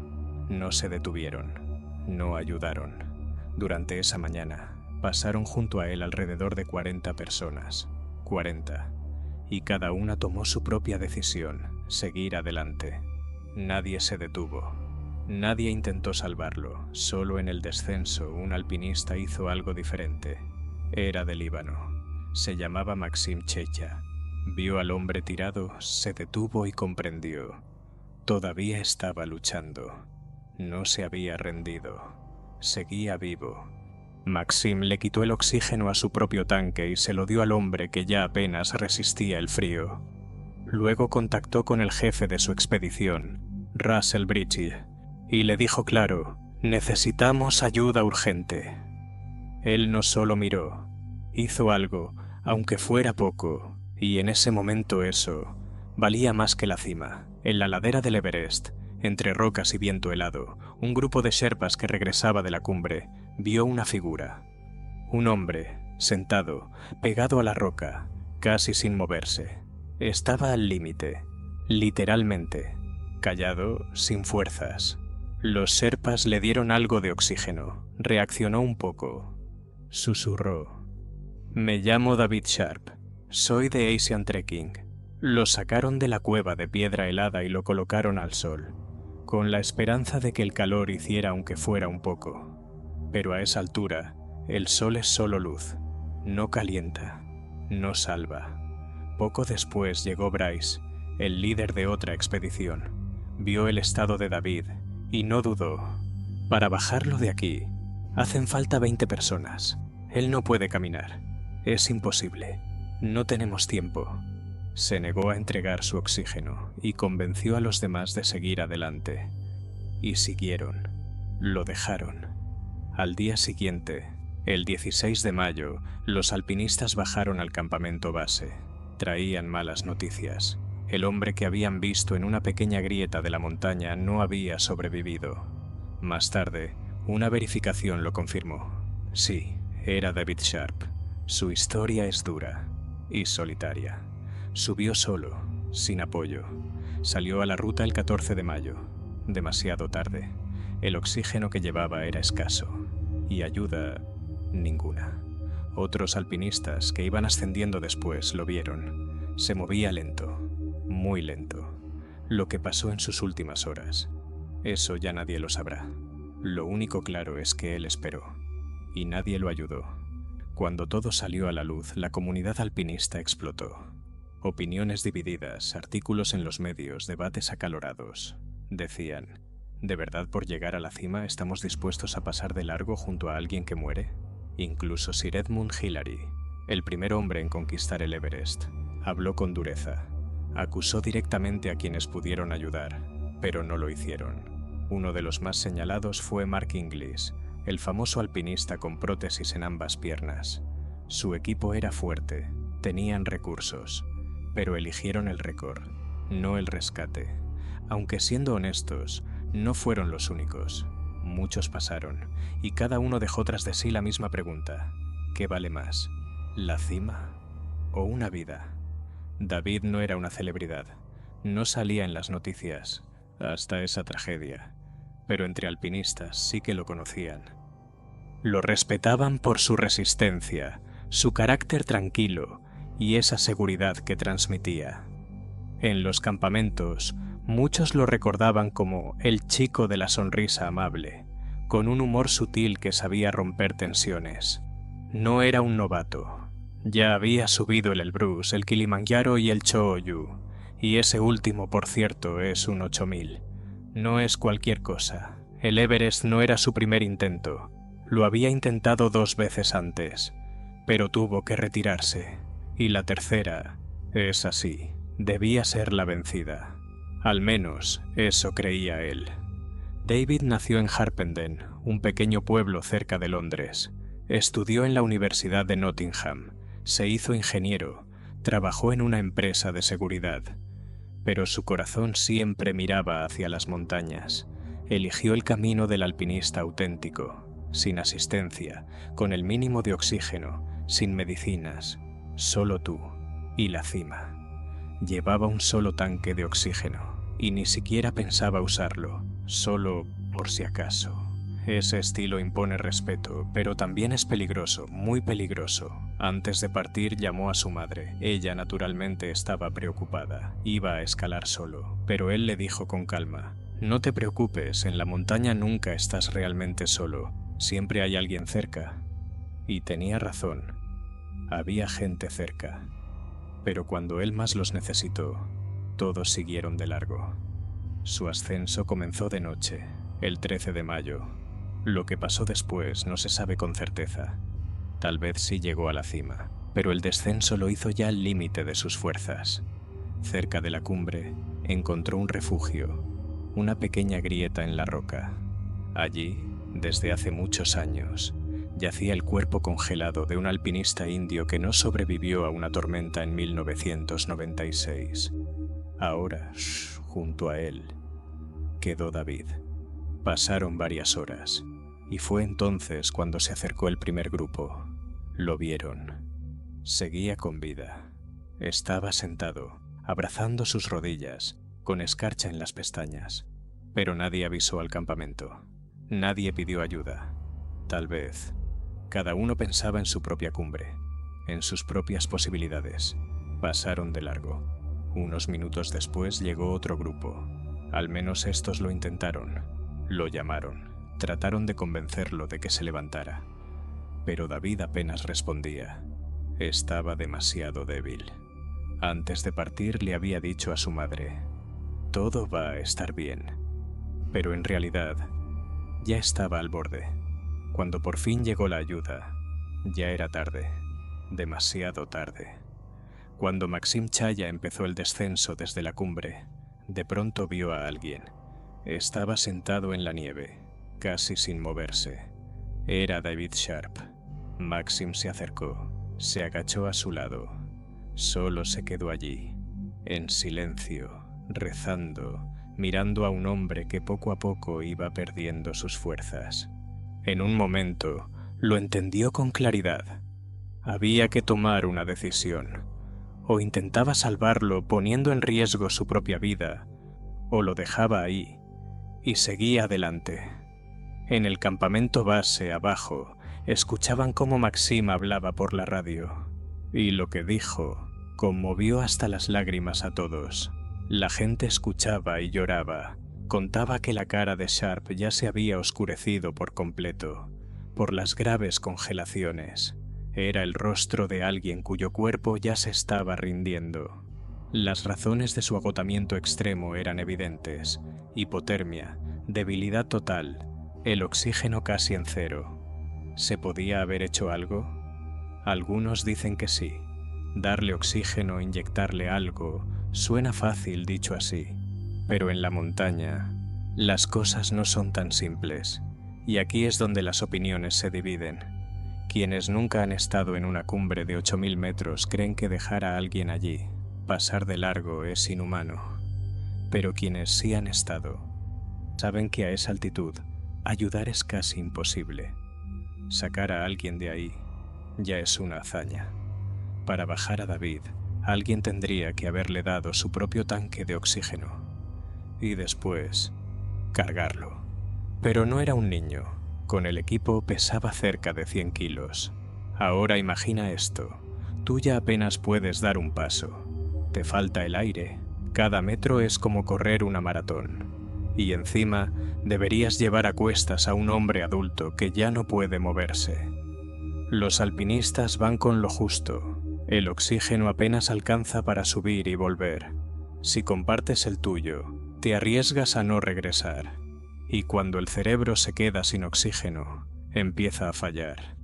No se detuvieron, no ayudaron. Durante esa mañana pasaron junto a él alrededor de 40 personas. 40. Y cada una tomó su propia decisión, seguir adelante. Nadie se detuvo. Nadie intentó salvarlo. Solo en el descenso un alpinista hizo algo diferente. Era de Líbano. Se llamaba Maxim Checha. Vio al hombre tirado, se detuvo y comprendió. Todavía estaba luchando. No se había rendido. Seguía vivo. Maxim le quitó el oxígeno a su propio tanque y se lo dio al hombre que ya apenas resistía el frío. Luego contactó con el jefe de su expedición, Russell Bridges, y le dijo claro, necesitamos ayuda urgente. Él no solo miró, hizo algo, aunque fuera poco, y en ese momento eso valía más que la cima. En la ladera del Everest, entre rocas y viento helado, un grupo de sherpas que regresaba de la cumbre vio una figura. Un hombre, sentado, pegado a la roca, casi sin moverse. Estaba al límite, literalmente, callado, sin fuerzas. Los sherpas le dieron algo de oxígeno, reaccionó un poco. Susurró. Me llamo David Sharp, soy de Asian Trekking. Lo sacaron de la cueva de piedra helada y lo colocaron al sol, con la esperanza de que el calor hiciera aunque fuera un poco. Pero a esa altura, el sol es solo luz, no calienta, no salva. Poco después llegó Bryce, el líder de otra expedición. Vio el estado de David y no dudó. Para bajarlo de aquí, hacen falta 20 personas. Él no puede caminar. Es imposible. No tenemos tiempo. Se negó a entregar su oxígeno y convenció a los demás de seguir adelante. Y siguieron. Lo dejaron. Al día siguiente, el 16 de mayo, los alpinistas bajaron al campamento base. Traían malas noticias. El hombre que habían visto en una pequeña grieta de la montaña no había sobrevivido. Más tarde, una verificación lo confirmó. Sí, era David Sharp. Su historia es dura y solitaria. Subió solo, sin apoyo. Salió a la ruta el 14 de mayo, demasiado tarde. El oxígeno que llevaba era escaso y ayuda ninguna. Otros alpinistas que iban ascendiendo después lo vieron. Se movía lento, muy lento. Lo que pasó en sus últimas horas, eso ya nadie lo sabrá. Lo único claro es que él esperó y nadie lo ayudó. Cuando todo salió a la luz, la comunidad alpinista explotó. Opiniones divididas, artículos en los medios, debates acalorados. Decían, ¿de verdad por llegar a la cima estamos dispuestos a pasar de largo junto a alguien que muere? Incluso Sir Edmund Hillary, el primer hombre en conquistar el Everest, habló con dureza. Acusó directamente a quienes pudieron ayudar, pero no lo hicieron. Uno de los más señalados fue Mark Inglis, el famoso alpinista con prótesis en ambas piernas. Su equipo era fuerte, tenían recursos, pero eligieron el récord, no el rescate. Aunque siendo honestos, no fueron los únicos. Muchos pasaron, y cada uno dejó tras de sí la misma pregunta. ¿Qué vale más? ¿La cima o una vida? David no era una celebridad. No salía en las noticias, hasta esa tragedia. Pero entre alpinistas sí que lo conocían. Lo respetaban por su resistencia, su carácter tranquilo y esa seguridad que transmitía. En los campamentos, muchos lo recordaban como el chico de la sonrisa amable, con un humor sutil que sabía romper tensiones. No era un novato. Ya había subido el Elbrus, el Kilimanjaro y el Cho-Oyu, y ese último, por cierto, es un 8000. No es cualquier cosa. El Everest no era su primer intento. Lo había intentado 2 veces antes, pero tuvo que retirarse. Y la tercera, es así, debía ser la vencida. Al menos, eso creía él. David nació en Harpenden, un pequeño pueblo cerca de Londres. Estudió en la Universidad de Nottingham, se hizo ingeniero, trabajó en una empresa de seguridad. Pero su corazón siempre miraba hacia las montañas. Eligió el camino del alpinista auténtico, sin asistencia, con el mínimo de oxígeno, sin medicinas, solo tú y la cima. Llevaba un solo tanque de oxígeno y ni siquiera pensaba usarlo, solo por si acaso. Ese estilo impone respeto, pero también es peligroso, muy peligroso. Antes de partir llamó a su madre. Ella naturalmente estaba preocupada. Iba a escalar solo, pero él le dijo con calma: «No te preocupes, en la montaña nunca estás realmente solo. Siempre hay alguien cerca». Y tenía razón. Había gente cerca. Pero cuando él más los necesitó, todos siguieron de largo. Su ascenso comenzó de noche, el 13 de mayo. Lo que pasó después no se sabe con certeza. Tal vez sí llegó a la cima, pero el descenso lo hizo ya al límite de sus fuerzas. Cerca de la cumbre, encontró un refugio, una pequeña grieta en la roca. Allí, desde hace muchos años, yacía el cuerpo congelado de un alpinista indio que no sobrevivió a una tormenta en 1996. Ahora, junto a él, quedó David. Pasaron varias horas, y fue entonces cuando se acercó el primer grupo. Lo vieron. Seguía con vida. Estaba sentado, abrazando sus rodillas, con escarcha en las pestañas. Pero nadie avisó al campamento. Nadie pidió ayuda. Tal vez. Cada uno pensaba en su propia cumbre, en sus propias posibilidades. Pasaron de largo. Unos minutos después llegó otro grupo. Al menos estos lo intentaron. Lo llamaron. Trataron de convencerlo de que se levantara. Pero David apenas respondía. Estaba demasiado débil. Antes de partir le había dicho a su madre: «Todo va a estar bien». Pero en realidad, ya estaba al borde. Cuando por fin llegó la ayuda, ya era tarde. Demasiado tarde. Cuando Maxim Chaya empezó el descenso desde la cumbre, de pronto vio a alguien. Estaba sentado en la nieve, casi sin moverse. Era David Sharp. Maxim se acercó, se agachó a su lado. Solo se quedó allí, en silencio, rezando, mirando a un hombre que poco a poco iba perdiendo sus fuerzas. En un momento, lo entendió con claridad. Había que tomar una decisión. O intentaba salvarlo poniendo en riesgo su propia vida, o lo dejaba ahí y seguía adelante. En el campamento base, abajo, escuchaban cómo Maxim hablaba por la radio, y lo que dijo conmovió hasta las lágrimas a todos. La gente escuchaba y lloraba. Contaba que la cara de Sharp ya se había oscurecido por completo, por las graves congelaciones. Era el rostro de alguien cuyo cuerpo ya se estaba rindiendo. Las razones de su agotamiento extremo eran evidentes: hipotermia, debilidad total, el oxígeno casi en cero. ¿Se podía haber hecho algo? Algunos dicen que sí. Darle oxígeno, inyectarle algo, suena fácil dicho así. Pero en la montaña, las cosas no son tan simples, y aquí es donde las opiniones se dividen. Quienes nunca han estado en una cumbre de 8000 metros creen que dejar a alguien allí, pasar de largo, es inhumano. Pero quienes sí han estado, saben que a esa altitud, ayudar es casi imposible. Sacar a alguien de ahí ya es una hazaña. Para bajar a David, alguien tendría que haberle dado su propio tanque de oxígeno. Y después, cargarlo. Pero no era un niño. Con el equipo pesaba cerca de 100 kilos. Ahora imagina esto. Tú ya apenas puedes dar un paso. Te falta el aire. Cada metro es como correr una maratón. Y encima, deberías llevar a cuestas a un hombre adulto que ya no puede moverse. Los alpinistas van con lo justo. El oxígeno apenas alcanza para subir y volver. Si compartes el tuyo, te arriesgas a no regresar. Y cuando el cerebro se queda sin oxígeno, empieza a fallar.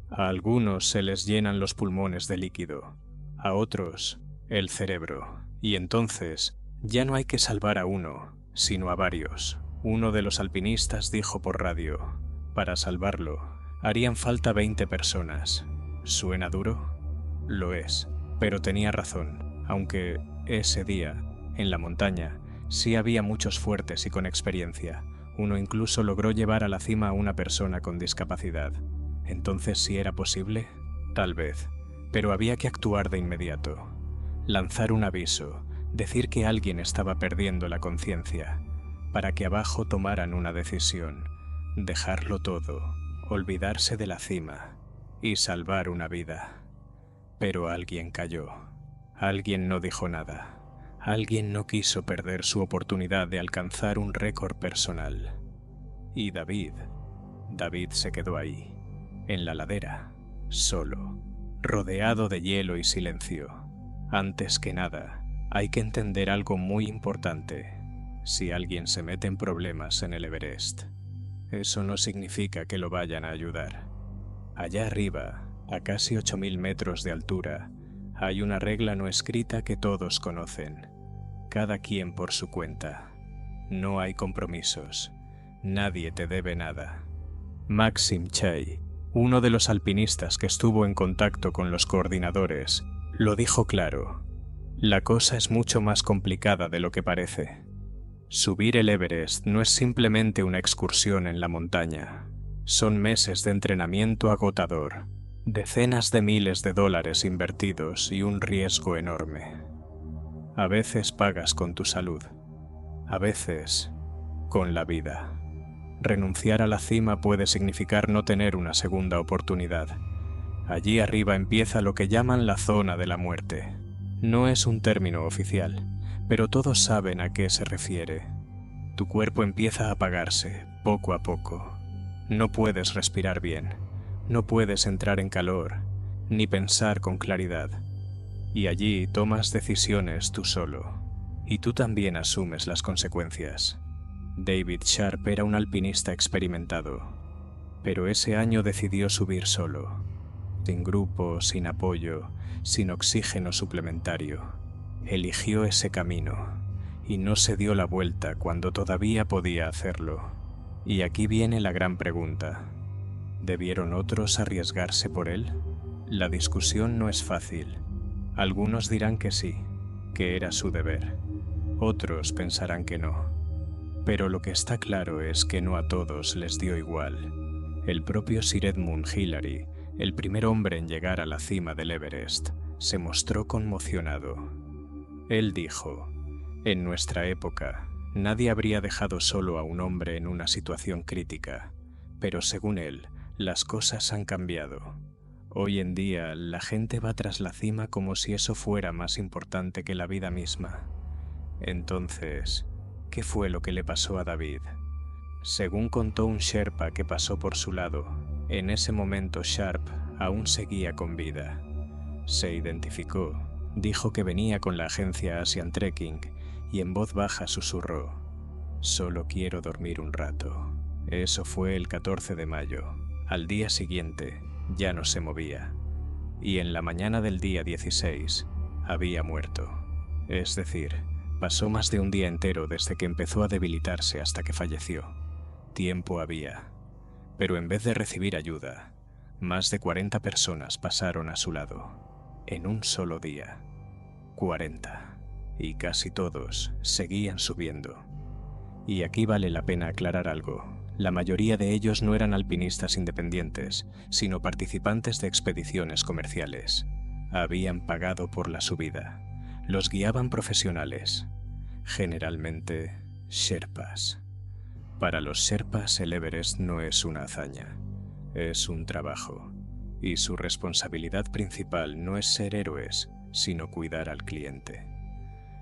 A algunos se les llenan los pulmones de líquido. a otros el cerebro, y entonces ya no hay que salvar a uno, sino a varios. Uno de los alpinistas dijo por radio: para salvarlo, harían falta 20 personas. ¿Suena duro? Lo es, pero tenía razón, aunque ese día, en la montaña, sí había muchos fuertes y con experiencia. Uno incluso logró llevar a la cima a una persona con discapacidad. Entonces, ¿sí era posible? Tal vez, pero había que actuar de inmediato. Lanzar un aviso, decir que alguien estaba perdiendo la conciencia, para que abajo tomaran una decisión, dejarlo todo, olvidarse de la cima y salvar una vida. Pero alguien cayó. Alguien no dijo nada. Alguien no quiso perder su oportunidad de alcanzar un récord personal. Y David se quedó ahí, en la ladera, solo, rodeado de hielo y silencio. Antes que nada, hay que entender algo muy importante. Si alguien se mete en problemas en el Everest, eso no significa que lo vayan a ayudar. Allá arriba, a casi 8.000 metros de altura, hay una regla no escrita que todos conocen. Cada quien por su cuenta. No hay compromisos. Nadie te debe nada. Maxim Chay, uno de los alpinistas que estuvo en contacto con los coordinadores, lo dijo claro. La cosa es mucho más complicada de lo que parece. Subir el Everest no es simplemente una excursión en la montaña. Son meses de entrenamiento agotador, decenas de miles de dólares invertidos y un riesgo enorme. A veces pagas con tu salud, a veces con la vida. Renunciar a la cima puede significar no tener una segunda oportunidad. Allí arriba empieza lo que llaman la zona de la muerte. No es un término oficial, pero todos saben a qué se refiere. Tu cuerpo empieza a apagarse, poco a poco. No puedes respirar bien, no puedes entrar en calor, ni pensar con claridad. Y allí tomas decisiones tú solo, y tú también asumes las consecuencias. David Sharp era un alpinista experimentado, pero ese año decidió subir solo, sin grupo, sin apoyo, sin oxígeno suplementario. Eligió ese camino, y no se dio la vuelta cuando todavía podía hacerlo. Y aquí viene la gran pregunta: ¿debieron otros arriesgarse por él? La discusión no es fácil. Algunos dirán que sí, que era su deber. Otros pensarán que no. Pero lo que está claro es que no a todos les dio igual. El propio Sir Edmund Hillary, el primer hombre en llegar a la cima del Everest, se mostró conmocionado. Él dijo: en nuestra época, nadie habría dejado solo a un hombre en una situación crítica, pero según él, las cosas han cambiado. Hoy en día, la gente va tras la cima como si eso fuera más importante que la vida misma. Entonces, ¿qué fue lo que le pasó a David? Según contó un Sherpa que pasó por su lado, en ese momento Sharp aún seguía con vida. Se identificó, dijo que venía con la agencia Asian Trekking y en voz baja susurró: «Solo quiero dormir un rato». Eso fue el 14 de mayo. Al día siguiente ya no se movía. Y en la mañana del día 16 había muerto. Es decir, pasó más de un día entero desde que empezó a debilitarse hasta que falleció. Tiempo había. Pero en vez de recibir ayuda, más de 40 personas pasaron a su lado. En un solo día. 40. Y casi todos seguían subiendo. Y aquí vale la pena aclarar algo. La mayoría de ellos no eran alpinistas independientes, sino participantes de expediciones comerciales. Habían pagado por la subida. Los guiaban profesionales, generalmente Sherpas. Para los Sherpas el Everest no es una hazaña, es un trabajo, y su responsabilidad principal no es ser héroes, sino cuidar al cliente.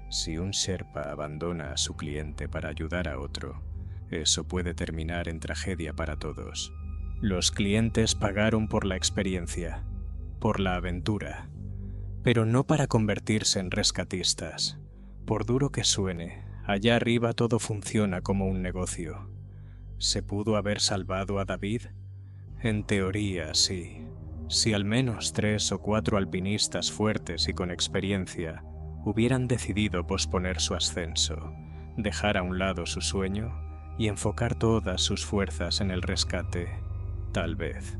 Si un Sherpa abandona a su cliente para ayudar a otro, eso puede terminar en tragedia para todos. Los clientes pagaron por la experiencia, por la aventura, pero no para convertirse en rescatistas. Por duro que suene, allá arriba todo funciona como un negocio. ¿Se pudo haber salvado a David? En teoría, sí. Si al menos 3 o 4 alpinistas fuertes y con experiencia hubieran decidido posponer su ascenso, dejar a un lado su sueño y enfocar todas sus fuerzas en el rescate, tal vez.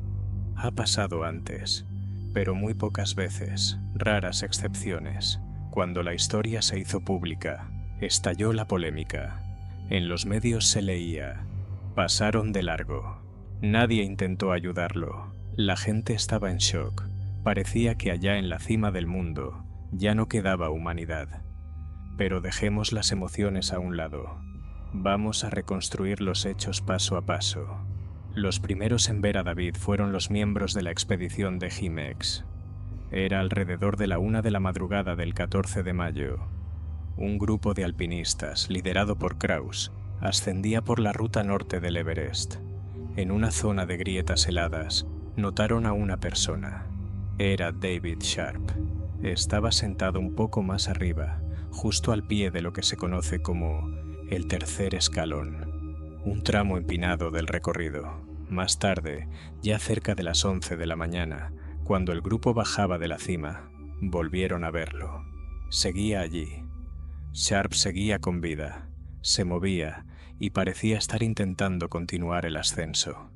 Ha pasado antes, pero muy pocas veces, raras excepciones. Cuando la historia se hizo pública, estalló la polémica. En los medios se leía: pasaron de largo. Nadie intentó ayudarlo. La gente estaba en shock. Parecía que allá en la cima del mundo ya no quedaba humanidad. Pero dejemos las emociones a un lado. Vamos a reconstruir los hechos paso a paso. Los primeros en ver a David fueron los miembros de la expedición de Himex. Era alrededor de la 1 de la madrugada del 14 de mayo. Un grupo de alpinistas, liderado por Krauss, ascendía por la ruta norte del Everest. En una zona de grietas heladas, notaron a una persona. Era David Sharp. Estaba sentado un poco más arriba, justo al pie de lo que se conoce como el tercer escalón, un tramo empinado del recorrido. Más tarde, ya cerca de las 11 de la mañana, cuando el grupo bajaba de la cima, volvieron a verlo. Seguía allí. Sharp seguía con vida, se movía y parecía estar intentando continuar el ascenso.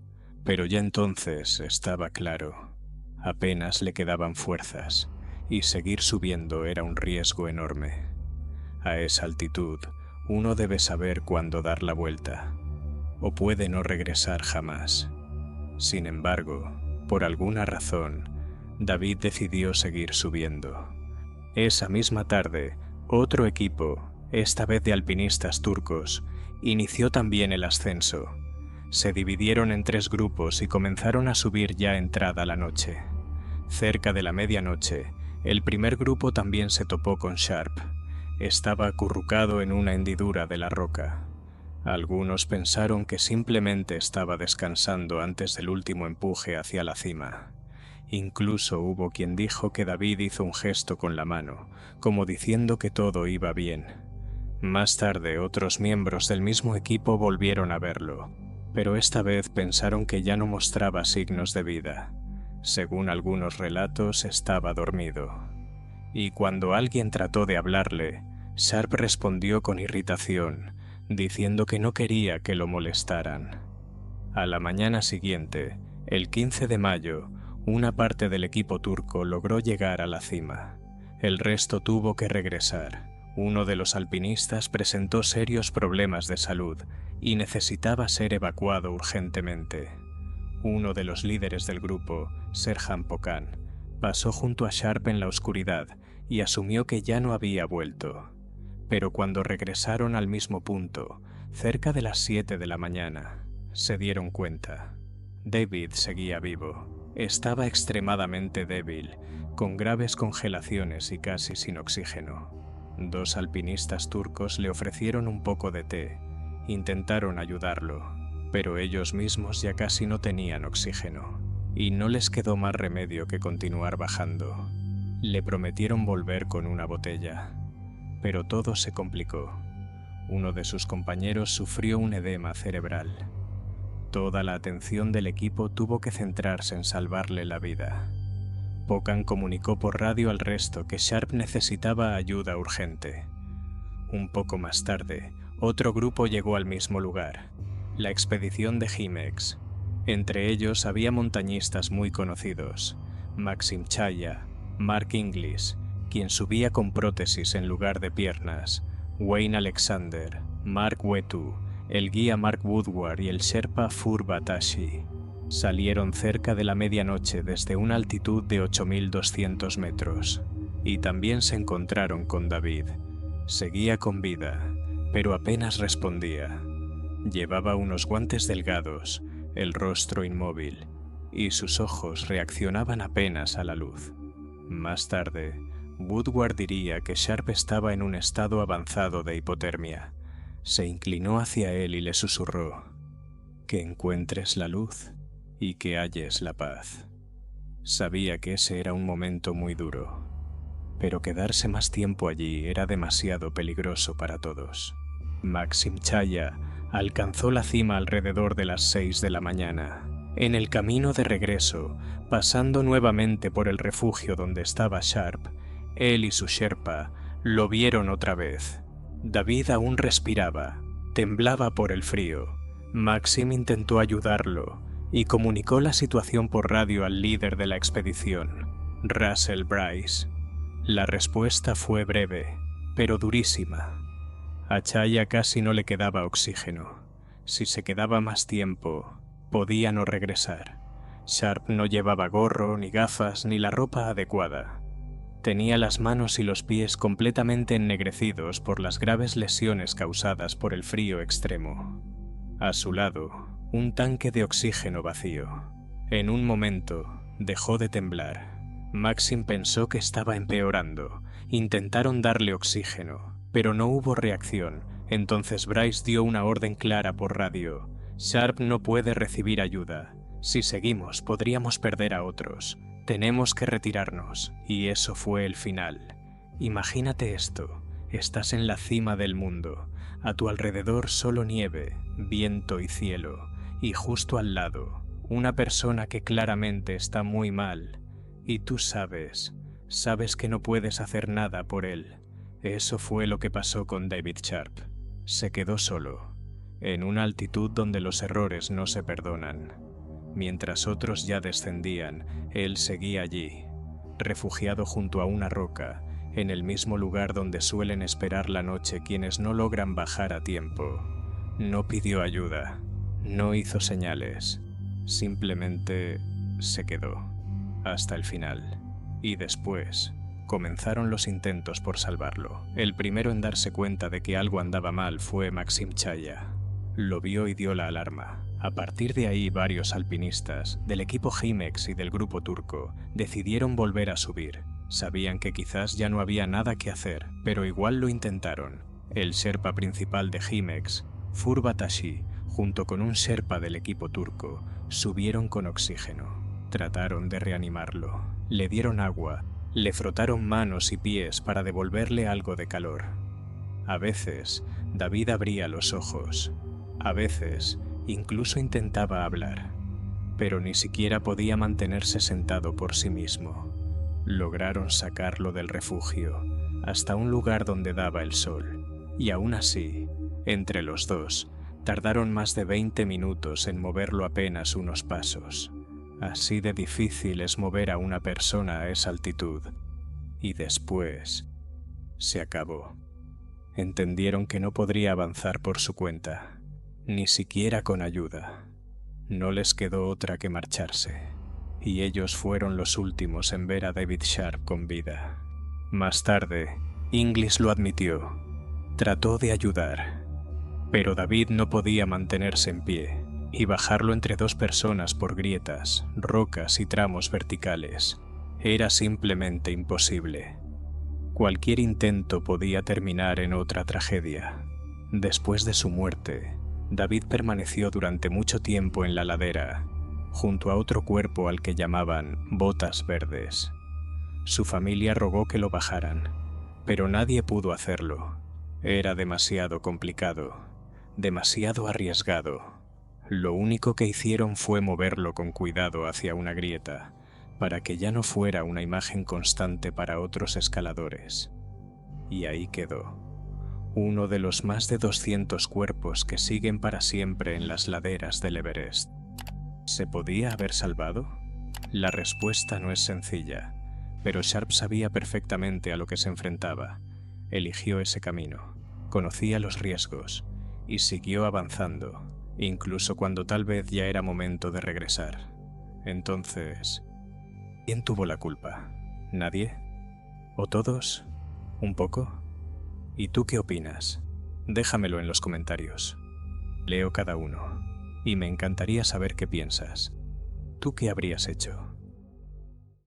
Pero ya entonces estaba claro, apenas le quedaban fuerzas y seguir subiendo era un riesgo enorme. A esa altitud, uno debe saber cuándo dar la vuelta, o puede no regresar jamás. Sin embargo, por alguna razón, David decidió seguir subiendo. Esa misma tarde, otro equipo, esta vez de alpinistas turcos, inició también el ascenso. Se dividieron en 3 grupos y comenzaron a subir ya entrada la noche. Cerca de la medianoche, el primer grupo también se topó con Sharp. Estaba acurrucado en una hendidura de la roca. Algunos pensaron que simplemente estaba descansando antes del último empuje hacia la cima. Incluso hubo quien dijo que David hizo un gesto con la mano, como diciendo que todo iba bien. Más tarde, otros miembros del mismo equipo volvieron a verlo, pero esta vez pensaron que ya no mostraba signos de vida. Según algunos relatos, estaba dormido. Y cuando alguien trató de hablarle, Sharp respondió con irritación, diciendo que no quería que lo molestaran. A la mañana siguiente, el 15 de mayo, una parte del equipo turco logró llegar a la cima. El resto tuvo que regresar. Uno de los alpinistas presentó serios problemas de salud y necesitaba ser evacuado urgentemente. Uno de los líderes del grupo, Serhan Pokan, pasó junto a Sharp en la oscuridad y asumió que ya no había vuelto. Pero cuando regresaron al mismo punto, cerca de las 7 de la mañana, se dieron cuenta. David seguía vivo. Estaba extremadamente débil, con graves congelaciones y casi sin oxígeno. 2 alpinistas turcos le ofrecieron un poco de té. Intentaron ayudarlo, pero ellos mismos ya casi no tenían oxígeno, y no les quedó más remedio que continuar bajando. Le prometieron volver con una botella, pero todo se complicó. Uno de sus compañeros sufrió un edema cerebral. Toda la atención del equipo tuvo que centrarse en salvarle la vida. Pokan comunicó por radio al resto que Sharp necesitaba ayuda urgente. Un poco más tarde, otro grupo llegó al mismo lugar, la expedición de Himex. Entre ellos había montañistas muy conocidos: Maxim Chaya, Mark Inglis, quien subía con prótesis en lugar de piernas, Wayne Alexander, Mark Wetu, el guía Mark Woodward y el Sherpa Fur Batashi. Salieron cerca de la medianoche desde una altitud de 8.200 metros, y también se encontraron con David. Seguía con vida, pero apenas respondía. Llevaba unos guantes delgados, el rostro inmóvil, y sus ojos reaccionaban apenas a la luz. Más tarde, Woodward diría que Sharp estaba en un estado avanzado de hipotermia. Se inclinó hacia él y le susurró: «Que encuentres la luz y que halles la paz». Sabía que ese era un momento muy duro, pero quedarse más tiempo allí era demasiado peligroso para todos. Maxim Chaya alcanzó la cima alrededor de las 6 de la mañana. En el camino de regreso, pasando nuevamente por el refugio donde estaba Sharp, él y su Sherpa lo vieron otra vez. David aún respiraba, temblaba por el frío. Maxim intentó ayudarlo y comunicó la situación por radio al líder de la expedición, Russell Bryce. La respuesta fue breve, pero durísima. A Chaya casi no le quedaba oxígeno. Si se quedaba más tiempo, podía no regresar. Sharp no llevaba gorro, ni gafas, ni la ropa adecuada. Tenía las manos y los pies completamente ennegrecidos por las graves lesiones causadas por el frío extremo. A su lado, un tanque de oxígeno vacío. En un momento, dejó de temblar. Maxim pensó que estaba empeorando. Intentaron darle oxígeno, pero no hubo reacción. Entonces Bryce dio una orden clara por radio. Sharp no puede recibir ayuda. Si seguimos, podríamos perder a otros. Tenemos que retirarnos. Y eso fue el final. Imagínate esto. Estás en la cima del mundo. A tu alrededor solo nieve, viento y cielo. Y justo al lado, una persona que claramente está muy mal. Y tú sabes que no puedes hacer nada por él. Eso fue lo que pasó con David Sharp. Se quedó solo, en una altitud donde los errores no se perdonan. Mientras otros ya descendían, él seguía allí, refugiado junto a una roca, en el mismo lugar donde suelen esperar la noche quienes no logran bajar a tiempo. No pidió ayuda, no hizo señales, simplemente se quedó, hasta el final. Y después comenzaron los intentos por salvarlo. El primero en darse cuenta de que algo andaba mal fue Maxim Chaya. Lo vio y dio la alarma. A partir de ahí, varios alpinistas, del equipo Himex y del grupo turco, decidieron volver a subir. Sabían que quizás ya no había nada que hacer, pero igual lo intentaron. El Sherpa principal de Himex, Furbatashi, junto con un Sherpa del equipo turco, subieron con oxígeno. Trataron de reanimarlo. Le dieron agua, le frotaron manos y pies para devolverle algo de calor. A veces, David abría los ojos. A veces, incluso intentaba hablar, pero ni siquiera podía mantenerse sentado por sí mismo. Lograron sacarlo del refugio, hasta un lugar donde daba el sol, y aún así, entre los dos, tardaron más de 20 minutos en moverlo apenas unos pasos. Así de difícil es mover a una persona a esa altitud. Y después, se acabó. Entendieron que no podría avanzar por su cuenta, ni siquiera con ayuda. No les quedó otra que marcharse, y ellos fueron los últimos en ver a David Sharp con vida. Más tarde, Inglis lo admitió. Trató de ayudar, pero David no podía mantenerse en pie, y bajarlo entre dos personas por grietas, rocas y tramos verticales era simplemente imposible. Cualquier intento podía terminar en otra tragedia. Después de su muerte, David permaneció durante mucho tiempo en la ladera, junto a otro cuerpo al que llamaban Botas Verdes. Su familia rogó que lo bajaran, pero nadie pudo hacerlo. Era demasiado complicado, demasiado arriesgado. Lo único que hicieron fue moverlo con cuidado hacia una grieta, para que ya no fuera una imagen constante para otros escaladores. Y ahí quedó, uno de los más de 200 cuerpos que siguen para siempre en las laderas del Everest. ¿Se podía haber salvado? La respuesta no es sencilla, pero Sharp sabía perfectamente a lo que se enfrentaba. Eligió ese camino, conocía los riesgos y siguió avanzando, incluso cuando tal vez ya era momento de regresar. Entonces, ¿quién tuvo la culpa? ¿Nadie? ¿O todos? ¿Un poco? ¿Y tú qué opinas? Déjamelo en los comentarios. Leo cada uno, y me encantaría saber qué piensas. ¿Tú qué habrías hecho?